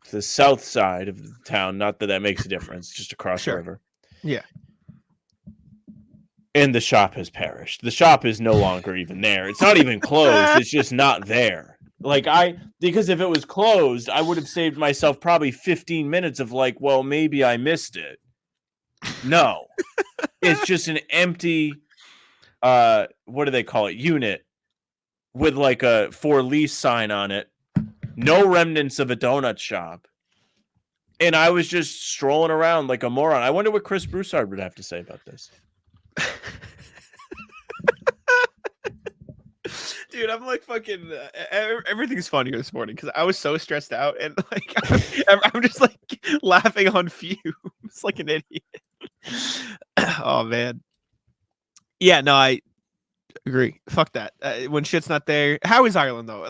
to the south side of the town. Not that makes a difference, just across the river. Yeah. And the shop has perished. The shop is no longer even there. It's not even closed. It's just not there. Because if it was closed, I would have saved myself probably 15 minutes of well, maybe I missed it. No. It's just an empty, what do they call it? Unit with a for lease sign on it. No remnants of a donut shop. And I was just strolling around like a moron. I wonder what Chris Broussard would have to say about this. Dude, I'm fucking everything's funny this morning because I was so stressed out and I'm just laughing on fumes like an idiot. Oh man. Yeah, no, I agree. Fuck that. When shit's not there. How is Ireland though?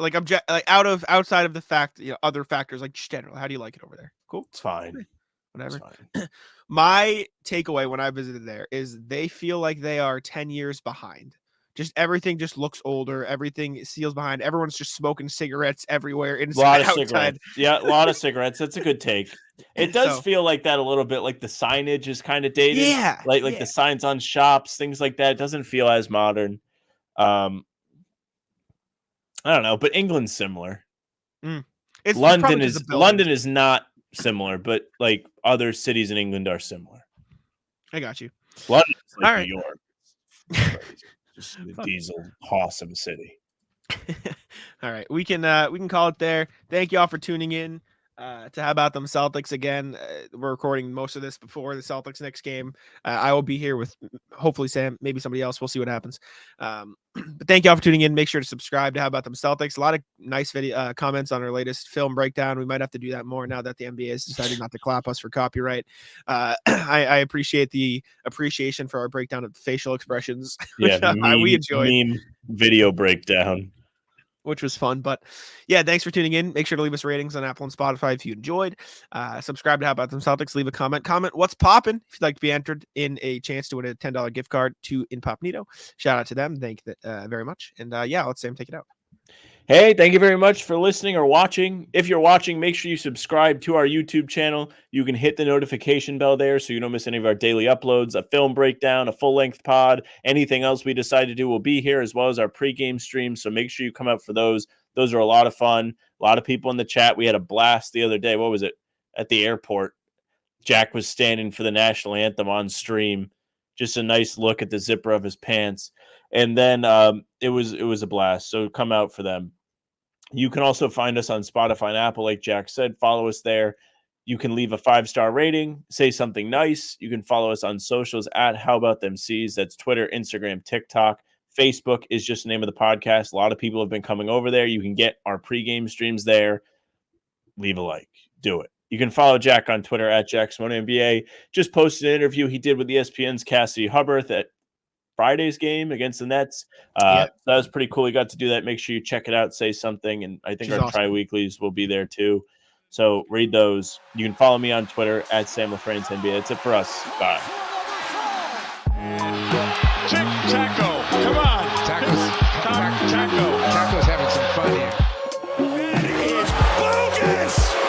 Outside of the fact, other factors just general. How do you like it over there? Cool. It's fine. Whatever. It's fine. My takeaway when I visited there is they feel like they are 10 years behind. Just everything just looks older. Everything seals behind. Everyone's just smoking cigarettes everywhere. A lot of cigarettes. Yeah, a lot of cigarettes. That's a good take. It does feel like that a little bit. Like the signage is kind of dated. Yeah. Like the signs on shops, things like that. It doesn't feel as modern. I don't know, but England's similar. London is not similar, but other cities in England are similar. I got you. London is All right. New York. Just a diesel hoss of a city. All right, we can call it there. Thank you all for tuning in to How About Them Celtics again. We're recording most of this before the Celtics-Knicks game. I will be here with hopefully Sam, maybe somebody else. We'll see what happens. But thank you all for tuning in. Make sure to subscribe to How About Them Celtics. A lot of nice video comments on our latest film breakdown. We might have to do that more now that the NBA has decided not to clap us for copyright. I appreciate the appreciation for our breakdown of facial expressions. Yeah, we enjoyed. Meme video breakdown, which was fun. But yeah, thanks for tuning in. Make sure to leave us ratings on Apple and Spotify if you enjoyed. Subscribe to How About Them Celtics. Leave a comment. What's poppin' if you'd like to be entered in a chance to win a $10 gift card to Incognito. Shout out to them. Thank you very much. And yeah, let Sam take it out. Hey, thank you very much for listening or watching. If you're watching, make sure you subscribe to our YouTube channel. You can hit the notification bell there so you don't miss any of our daily uploads, a film breakdown, a full-length pod, anything else we decide to do will be here, as well as our pregame stream. So make sure you come out for those. Those are a lot of fun. A lot of people in the chat. We had a blast the other day. What was it? At the airport. Jack was standing for the national anthem on stream. Just a nice look at the zipper of his pants. And then it was a blast. So come out for them. You can also find us on Spotify and Apple, like Jack said. Follow us there. You can leave a 5-star rating, say something nice. You can follow us on socials at How About Them C's. That's Twitter, Instagram, TikTok. Facebook is just the name of the podcast. A lot of people have been coming over there. You can get our pregame streams there. Leave a like. Do it. You can follow Jack on Twitter at JackSimoneNBA. Just posted an interview he did with ESPN's Cassidy Hubbarth at Friday's game against the Nets. That was pretty cool. He got to do that. Make sure you check it out, say something. And I think our tri-weeklies will be there too. So read those. You can follow me on Twitter at Sam LaFrance NBA. That's it for us. Bye. Taco. Come on. Taco's having some fun here. That is bogus!